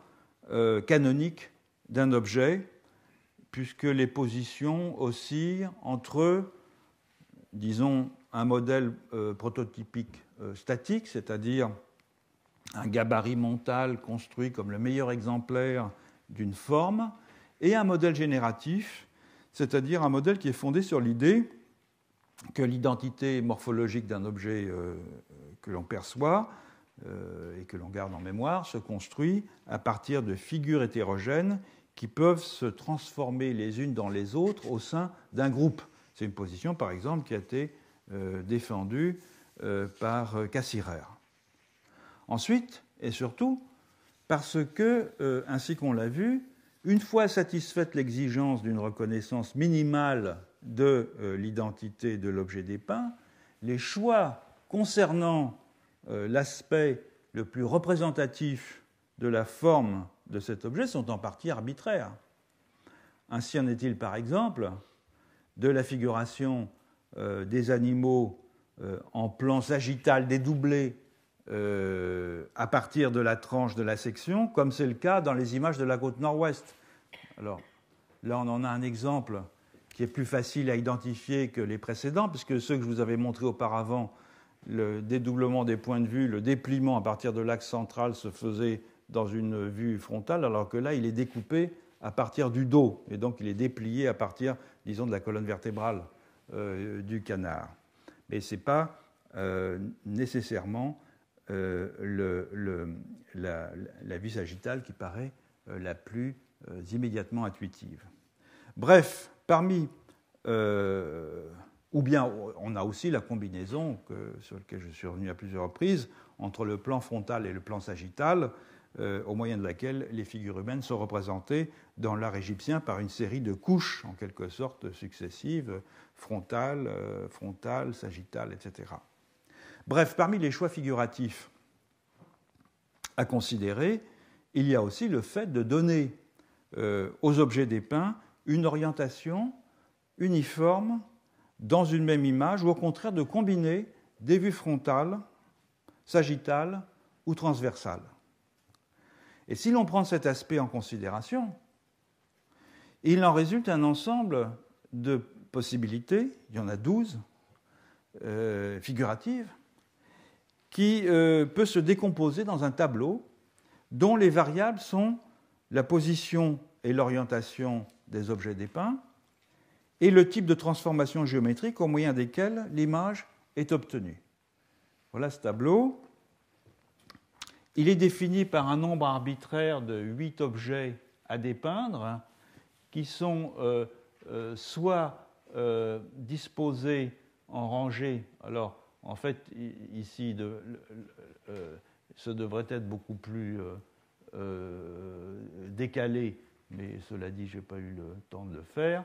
canonique d'un objet, puisque les positions oscillent entre, disons, un modèle prototypique statique, c'est-à-dire un gabarit mental construit comme le meilleur exemplaire d'une forme, et un modèle génératif, c'est-à-dire un modèle qui est fondé sur l'idée que l'identité morphologique d'un objet que l'on perçoit et que l'on garde en mémoire se construit à partir de figures hétérogènes qui peuvent se transformer les unes dans les autres au sein d'un groupe. C'est une position, par exemple, qui a été défendue par Cassirer. Ensuite, et surtout, parce que, ainsi qu'on l'a vu, une fois satisfaite l'exigence d'une reconnaissance minimale de l'identité de l'objet dépeint, les choix concernant l'aspect le plus représentatif de la forme de cet objet sont en partie arbitraires. Ainsi en est-il, par exemple, de la figuration des animaux en plan sagittal dédoublé à partir de la tranche de la section, comme c'est le cas dans les images de la côte nord-ouest. Alors, là, on en a un exemple qui est plus facile à identifier que les précédents, puisque ceux que je vous avais montrés auparavant, le dédoublement des points de vue, le dépliement à partir de l'axe central se faisait dans une vue frontale, alors que là, il est découpé à partir du dos, et donc il est déplié à partir, disons, de la colonne vertébrale du canard. Mais ce n'est pas nécessairement la vue sagittale qui paraît la plus immédiatement intuitive. Bref, ou bien on a aussi la combinaison, sur laquelle je suis revenu à plusieurs reprises, entre le plan frontal et le plan sagittal, au moyen de laquelle les figures humaines sont représentées dans l'art égyptien par une série de couches, en quelque sorte successives, frontale, sagittale, etc. Bref, parmi les choix figuratifs à considérer, il y a aussi le fait de donner aux objets dépeints une orientation uniforme dans une même image, ou au contraire de combiner des vues frontales, sagittales ou transversales. Et si l'on prend cet aspect en considération, il en résulte un ensemble de possibilités, il y en a 12, figuratives, qui peut se décomposer dans un tableau dont les variables sont la position et l'orientation des objets dépeints et le type de transformation géométrique au moyen desquelles l'image est obtenue. Voilà ce tableau. Il est défini par un nombre arbitraire de 8 objets à dépeindre qui sont soit disposés en rangée. Alors, en fait, ici, ce devrait être beaucoup plus décalé, mais cela dit, je n'ai pas eu le temps de le faire,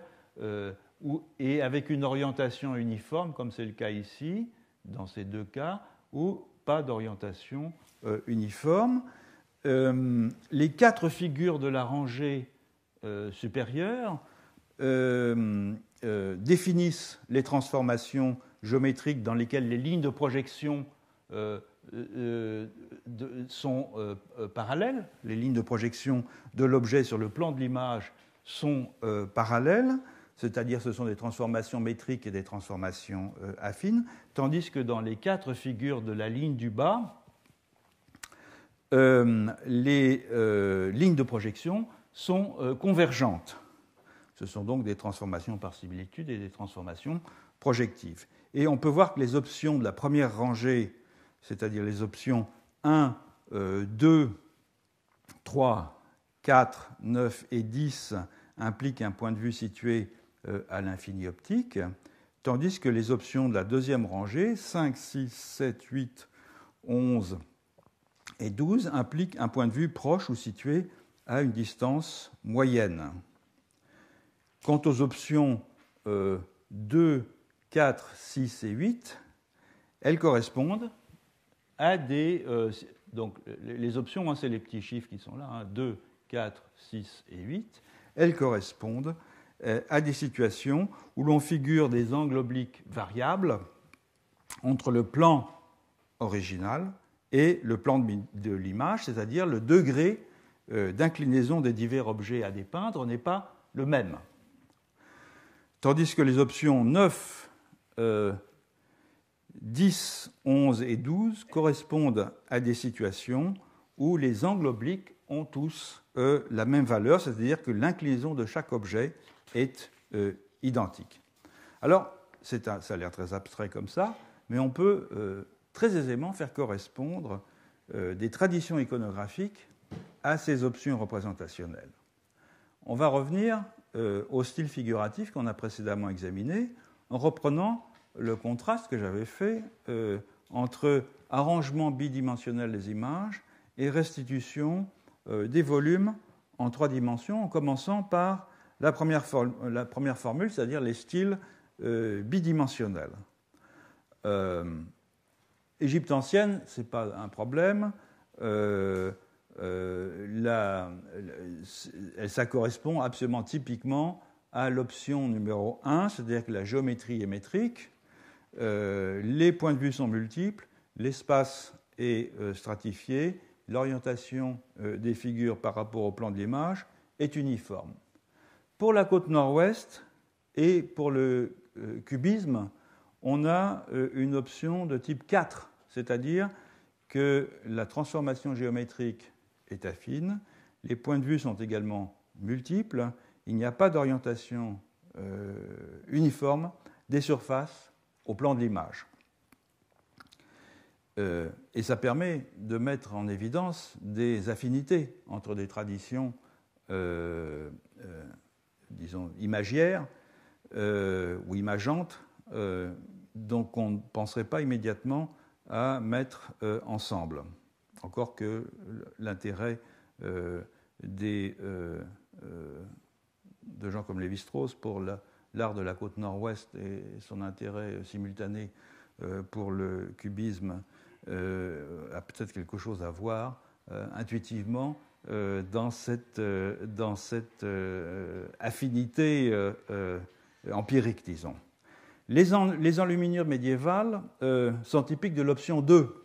et avec une orientation uniforme, comme c'est le cas ici, dans ces deux cas, ou pas d'orientation uniforme. Les 4 figures de la rangée supérieure définissent les transformations géométriques dans lesquelles les lignes de projection sont parallèles. Les lignes de projection de l'objet sur le plan de l'image sont parallèles, c'est-à-dire ce sont des transformations métriques et des transformations affines, tandis que dans les 4 figures de la ligne du bas, les lignes de projection sont convergentes. Ce sont donc des transformations par similitude et des transformations projectives. Et on peut voir que les options de la première rangée, c'est-à-dire les options 1, 2, 3, 4, 9 et 10, impliquent un point de vue situé à l'infini optique, tandis que les options de la deuxième rangée, 5, 6, 7, 8, 11 et 12, impliquent un point de vue proche ou situé à une distance moyenne. Quant aux options 2, 4, 6 et 8, elles correspondent à des... donc les options, c'est les petits chiffres qui sont là, 2, 4, 6 et 8, elles correspondent à des situations où l'on figure des angles obliques variables entre le plan original et le plan de l'image, c'est-à-dire le degré d'inclinaison des divers objets à dépeindre n'est pas le même. Tandis que les options 9, 10, 11 et 12 correspondent à des situations où les angles obliques ont tous la même valeur, c'est-à-dire que l'inclinaison de chaque objet est identique. Alors, ça a l'air très abstrait comme ça, mais on peut très aisément faire correspondre des traditions iconographiques à ces options représentationnelles. On va revenir au style figuratif qu'on a précédemment examiné en reprenant le contraste que j'avais fait entre arrangement bidimensionnel des images et restitution des volumes en 3 dimensions, en commençant par la première formule, c'est-à-dire les styles bidimensionnels. Égypte ancienne, ce n'est pas un problème. Ça correspond absolument typiquement à l'option numéro 1, c'est-à-dire que la géométrie est métrique, les points de vue sont multiples, l'espace est stratifié, l'orientation des figures par rapport au plan de l'image est uniforme. Pour la côte nord-ouest et pour le cubisme, on a une option de type 4, c'est-à-dire que la transformation géométrique est affine, les points de vue sont également multiples, il n'y a pas d'orientation uniforme des surfaces au plan de l'image. Et ça permet de mettre en évidence des affinités entre des traditions, disons, imagières ou imageantes, donc on ne penserait pas immédiatement à mettre ensemble. Encore que l'intérêt de gens comme Lévi-Strauss pour l'art de la côte nord-ouest et son intérêt simultané pour le cubisme a peut-être quelque chose à voir intuitivement dans cette affinité empirique, disons. Les enluminures médiévales sont typiques de l'option 2.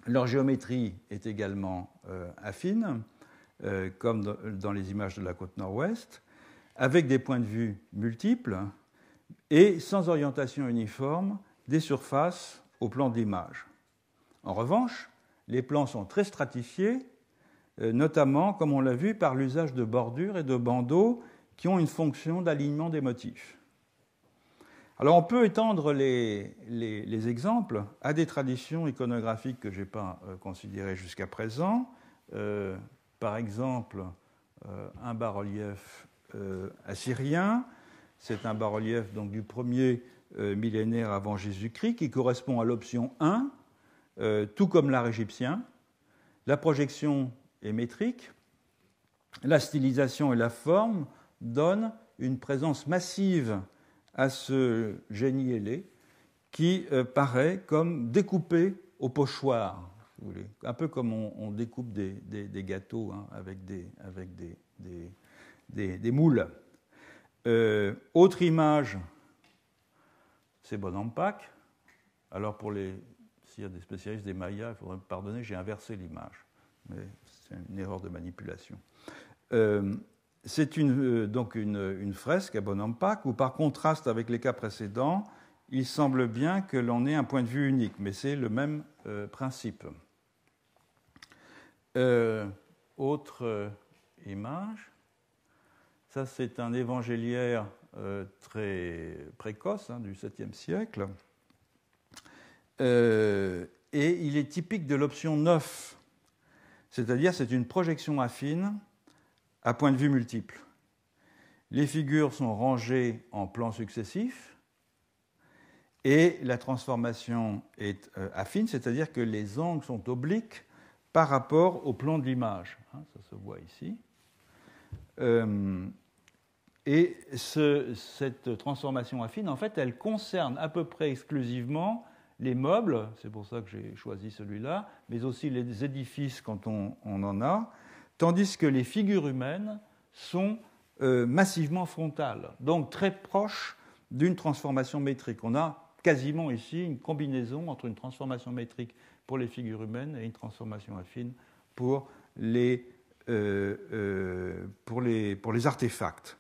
Leur géométrie est également affine, comme dans les images de la côte nord-ouest, avec des points de vue multiples et sans orientation uniforme des surfaces au plan de l'image. En revanche, les plans sont très stratifiés, notamment, comme on l'a vu, par l'usage de bordures et de bandeaux qui ont une fonction d'alignement des motifs. Alors on peut étendre les exemples à des traditions iconographiques que je n'ai pas considérées jusqu'à présent. Par exemple, un bas-relief assyrien. C'est un bas-relief donc, du premier millénaire avant Jésus-Christ qui correspond à l'option 1, tout comme l'art égyptien. La projection est métrique. La stylisation et la forme donnent une présence massive à ce génie ailé qui paraît comme découpé au pochoir, si vous voulez. Un peu comme on découpe des gâteaux hein, avec des moules. Autre image, c'est Bonampak. Alors s'il y a des spécialistes des Mayas, il faudrait me pardonner, j'ai inversé l'image, mais c'est une erreur de manipulation. C'est donc une fresque à Bonampak où, par contraste avec les cas précédents, il semble bien que l'on ait un point de vue unique, mais c'est le même principe. Autre image, ça c'est un évangéliaire très précoce du 7e siècle, et il est typique de l'option 9, c'est-à-dire c'est une projection affine à point de vue multiple. Les figures sont rangées en plans successifs et la transformation est affine, c'est-à-dire que les angles sont obliques par rapport au plan de l'image. Ça se voit ici. Et cette transformation affine, en fait, elle concerne à peu près exclusivement les meubles, c'est pour ça que j'ai choisi celui-là, mais aussi les édifices quand on en a, tandis que les figures humaines sont massivement frontales, donc très proches d'une transformation métrique. On a quasiment ici une combinaison entre une transformation métrique pour les figures humaines et une transformation affine pour les artefacts.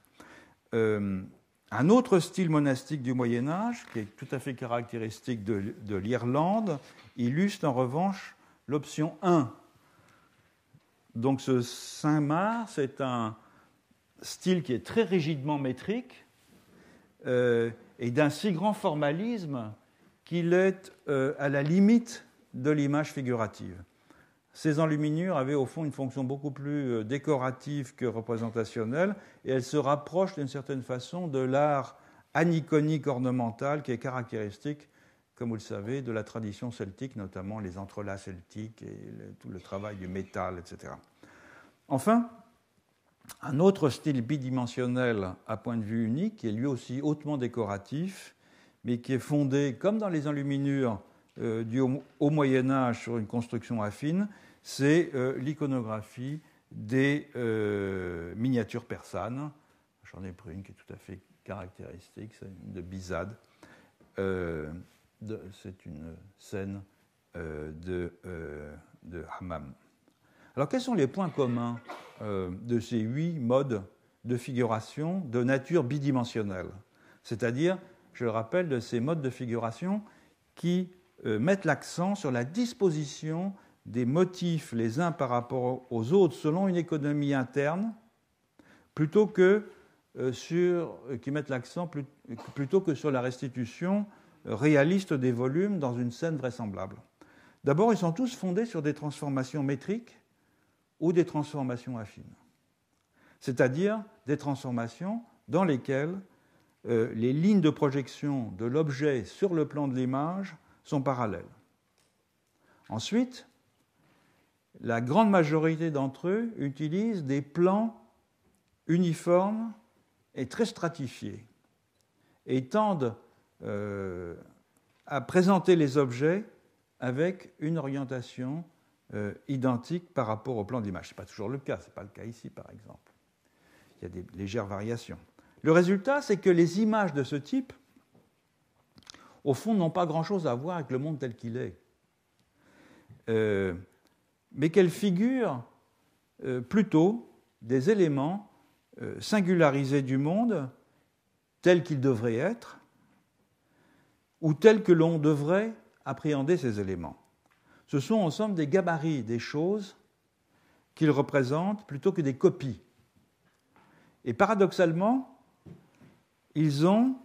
Un autre style monastique du Moyen-Âge, qui est tout à fait caractéristique de l'Irlande, illustre en revanche l'option 1. Donc ce Saint-Marc, c'est un style qui est très rigidement métrique et d'un si grand formalisme qu'il est à la limite de l'image figurative. Ces enluminures avaient au fond une fonction beaucoup plus décorative que représentationnelle et elles se rapprochent d'une certaine façon de l'art aniconique ornemental qui est caractéristique, comme vous le savez, de la tradition celtique, notamment les entrelacs celtiques et tout le travail du métal, etc. Enfin, un autre style bidimensionnel à point de vue unique, qui est lui aussi hautement décoratif, mais qui est fondé, comme dans les enluminures, du haut Moyen-Âge sur une construction affine, c'est l'iconographie des miniatures persanes. J'en ai pris une qui est tout à fait caractéristique, c'est une de Bizad. C'est une scène de hammam. Alors, quels sont les points communs de ces 8 modes de figuration de nature bidimensionnelle? C'est-à-dire, je le rappelle, de ces modes de figuration qui mettent l'accent sur la disposition des motifs les uns par rapport aux autres selon une économie interne, plutôt que qui mettent l'accent plutôt que sur la restitution réaliste des volumes dans une scène vraisemblable. D'abord, ils sont tous fondés sur des transformations métriques ou des transformations affines, c'est-à-dire des transformations dans lesquelles les lignes de projection de l'objet sur le plan de l'image sont parallèles. Ensuite, la grande majorité d'entre eux utilisent des plans uniformes et très stratifiés et tendent à présenter les objets avec une orientation identique par rapport au plan d'image. Ce n'est pas toujours le cas, ce n'est pas le cas ici par exemple. Il y a des légères variations. Le résultat, c'est que les images de ce type, au fond, n'ont pas grand-chose à voir avec le monde tel qu'il est, mais qu'elles figurent plutôt des éléments singularisés du monde tel qu'il devrait être, ou tel que l'on devrait appréhender ces éléments. Ce sont en somme des gabarits des choses qu'ils représentent plutôt que des copies. Et paradoxalement, ils ont,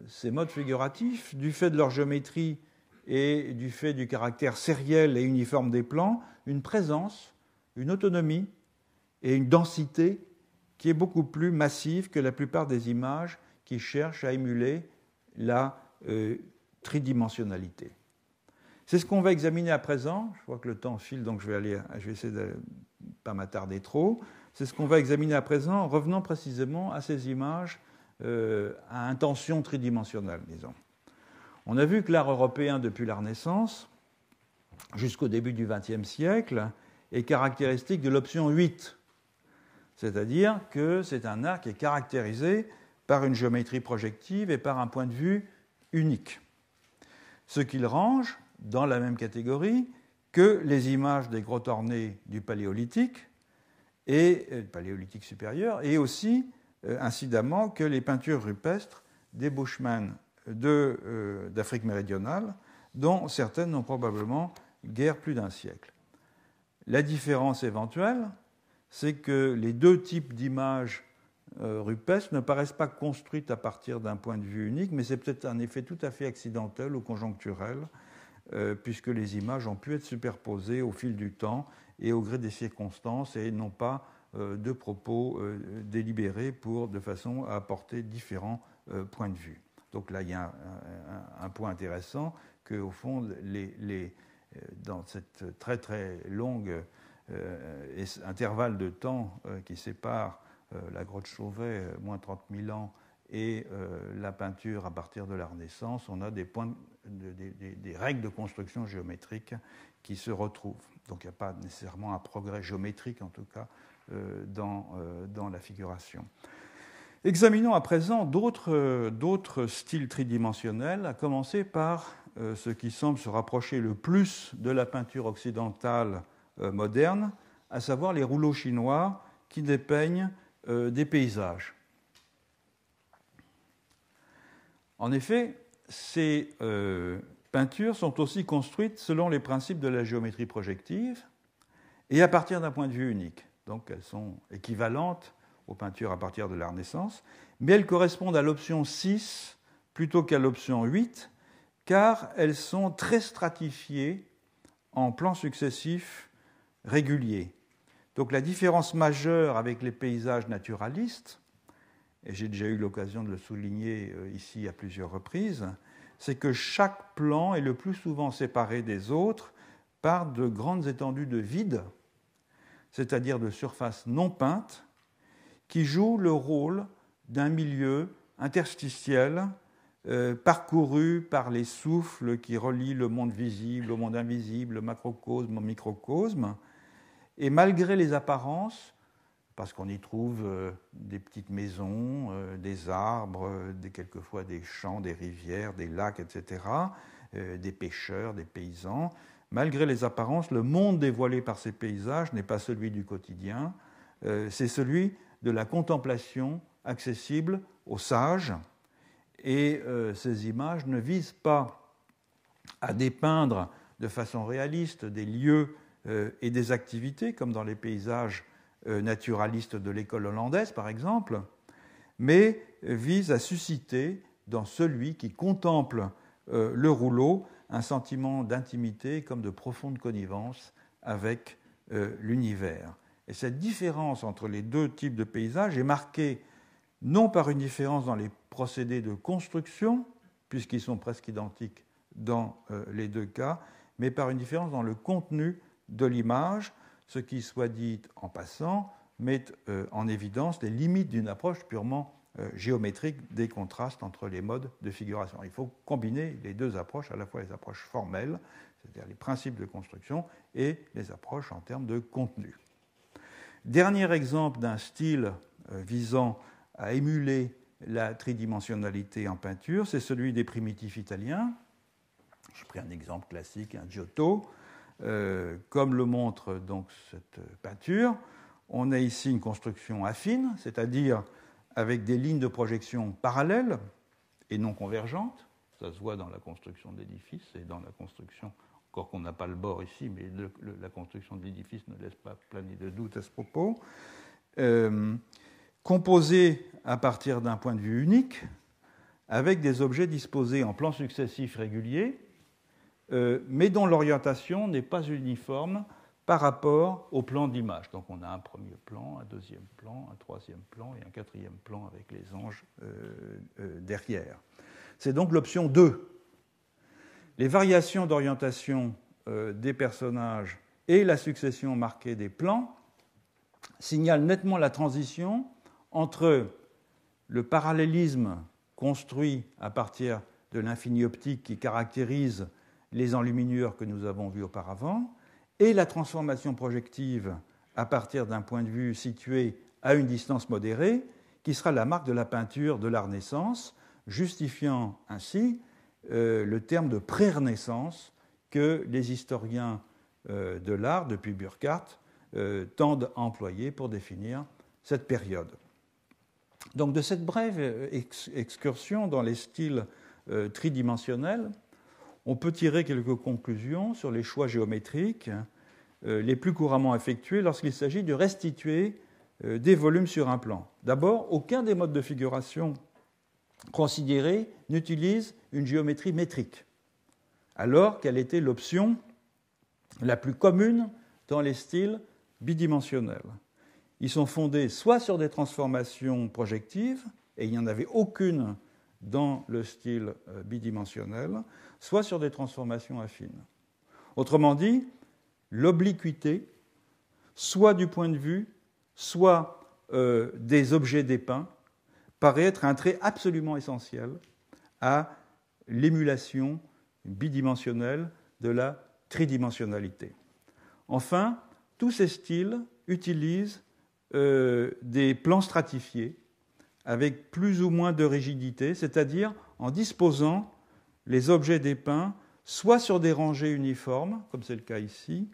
ces modes figuratifs, du fait de leur géométrie et du fait du caractère sériel et uniforme des plans, une présence, une autonomie et une densité qui est beaucoup plus massive que la plupart des images qui cherchent à émuler la tridimensionnalité. C'est ce qu'on va examiner à présent. Je vois que le temps file, donc je vais essayer de ne pas m'attarder trop. C'est ce qu'on va examiner à présent en revenant précisément à ces images à intention tridimensionnelle, disons. On a vu que l'art européen, depuis la Renaissance, jusqu'au début du XXe siècle, est caractéristique de l'option 8, c'est-à-dire que c'est un art qui est caractérisé par une géométrie projective et par un point de vue unique. Ce qu'il range dans la même catégorie que les images des grottes ornées du Paléolithique et du Paléolithique supérieur, et aussi, incidemment, que les peintures rupestres des Bushmen d'Afrique méridionale, dont certaines n'ont probablement guère plus d'un siècle. La différence éventuelle, c'est que les deux types d'images rupestres ne paraissent pas construites à partir d'un point de vue unique, mais c'est peut-être un effet tout à fait accidentel ou conjoncturel, puisque les images ont pu être superposées au fil du temps et au gré des circonstances, et non pas de propos délibérés de façon à apporter différents points de vue. Donc là, il y a un point intéressant qu'au fond, dans cette très très longue intervalle de temps qui sépare la grotte Chauvet, moins 30 000 ans, et la peinture à partir de la Renaissance, on a des règles de construction géométrique qui se retrouvent. Donc il n'y a pas nécessairement un progrès géométrique, en tout cas, dans la figuration. Examinons à présent d'autres styles tridimensionnels, à commencer par ce qui semble se rapprocher le plus de la peinture occidentale moderne, à savoir les rouleaux chinois qui dépeignent des paysages. En effet, ces peintures sont aussi construites selon les principes de la géométrie projective et à partir d'un point de vue unique. Donc elles sont équivalentes aux peintures à partir de la Renaissance, mais elles correspondent à l'option 6 plutôt qu'à l'option 8, car elles sont très stratifiées en plans successifs réguliers. Donc la différence majeure avec les paysages naturalistes, et j'ai déjà eu l'occasion de le souligner ici à plusieurs reprises, c'est que chaque plan est le plus souvent séparé des autres par de grandes étendues de vide, c'est-à-dire de surfaces non peintes, qui jouent le rôle d'un milieu interstitiel parcouru par les souffles qui relient le monde visible au monde invisible, le macrocosme au microcosme. Et malgré les apparences, parce qu'on y trouve des petites maisons, des arbres, quelquefois des champs, des rivières, des lacs, etc., des pêcheurs, des paysans, malgré les apparences, le monde dévoilé par ces paysages n'est pas celui du quotidien, c'est celui de la contemplation accessible aux sages. Et ces images ne visent pas à dépeindre de façon réaliste des lieux et des activités, comme dans les paysages naturalistes de l'école hollandaise, par exemple, mais visent à susciter dans celui qui contemple le rouleau un sentiment d'intimité comme de profonde connivence avec l'univers. Et cette différence entre les deux types de paysages est marquée non par une différence dans les procédés de construction, puisqu'ils sont presque identiques dans les deux cas, mais par une différence dans le contenu de l'image, ce qui, soit dit en passant, met en évidence les limites d'une approche purement géométrique des contrastes entre les modes de figuration. Il faut combiner les deux approches, à la fois les approches formelles, c'est-à-dire les principes de construction, et les approches en termes de contenu. Dernier exemple d'un style visant à émuler la tridimensionnalité en peinture, c'est celui des primitifs italiens. J'ai pris un exemple classique, un Giotto. Comme le montre donc cette peinture, on a ici une construction affine, c'est-à-dire avec des lignes de projection parallèles et non convergentes. Ça se voit dans la construction de l'édifice et dans la construction, encore qu'on n'a pas le bord ici, mais la construction de l'édifice ne laisse pas planer de doute à ce propos. Composé à partir d'un point de vue unique, avec des objets disposés en plans successifs réguliers, mais dont l'orientation n'est pas uniforme par rapport au plan d'image. Donc on a un premier plan, un deuxième plan, un troisième plan et un quatrième plan avec les anges derrière. C'est donc l'option 2. Les variations d'orientation des personnages et la succession marquée des plans signalent nettement la transition entre le parallélisme construit à partir de l'infini optique qui caractérise les enluminures que nous avons vus auparavant et la transformation projective à partir d'un point de vue situé à une distance modérée qui sera la marque de la peinture de la Renaissance, justifiant ainsi le terme de pré-Renaissance que les historiens de l'art, depuis Burckhardt, tendent à employer pour définir cette période. Donc de cette brève excursion dans les styles tridimensionnels, on peut tirer quelques conclusions sur les choix géométriques les plus couramment effectués lorsqu'il s'agit de restituer des volumes sur un plan. D'abord, aucun des modes de figuration considérés n'utilise une géométrie métrique, alors qu'elle était l'option la plus commune dans les styles bidimensionnels. Ils sont fondés soit sur des transformations projectives, et il n'y en avait aucune dans le style bidimensionnel, soit sur des transformations affines. Autrement dit, l'obliquité, soit du point de vue, soit des objets dépeints, paraît être un trait absolument essentiel à l'émulation bidimensionnelle de la tridimensionnalité. Enfin, tous ces styles utilisent des plans stratifiés avec plus ou moins de rigidité, c'est-à-dire en disposant les objets dépeints soit sur des rangées uniformes, comme c'est le cas ici,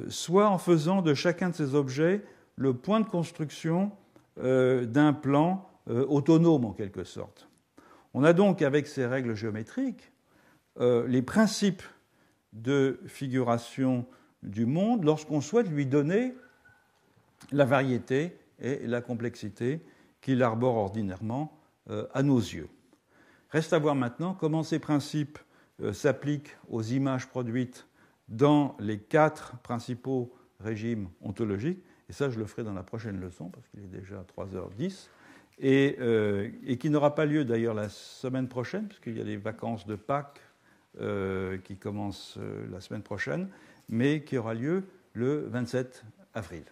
soit en faisant de chacun de ces objets le point de construction d'un plan autonome en quelque sorte. On a donc avec ces règles géométriques les principes de figuration du monde lorsqu'on souhaite lui donner la variété et la complexité qu'il arbore ordinairement à nos yeux. Reste à voir maintenant comment ces principes s'appliquent aux images produites dans les 4 principaux régimes ontologiques. Et ça, je le ferai dans la prochaine leçon, parce qu'il est déjà 3h10, et qui n'aura pas lieu d'ailleurs la semaine prochaine, puisqu'il y a les vacances de Pâques qui commencent la semaine prochaine, mais qui aura lieu le 27 avril.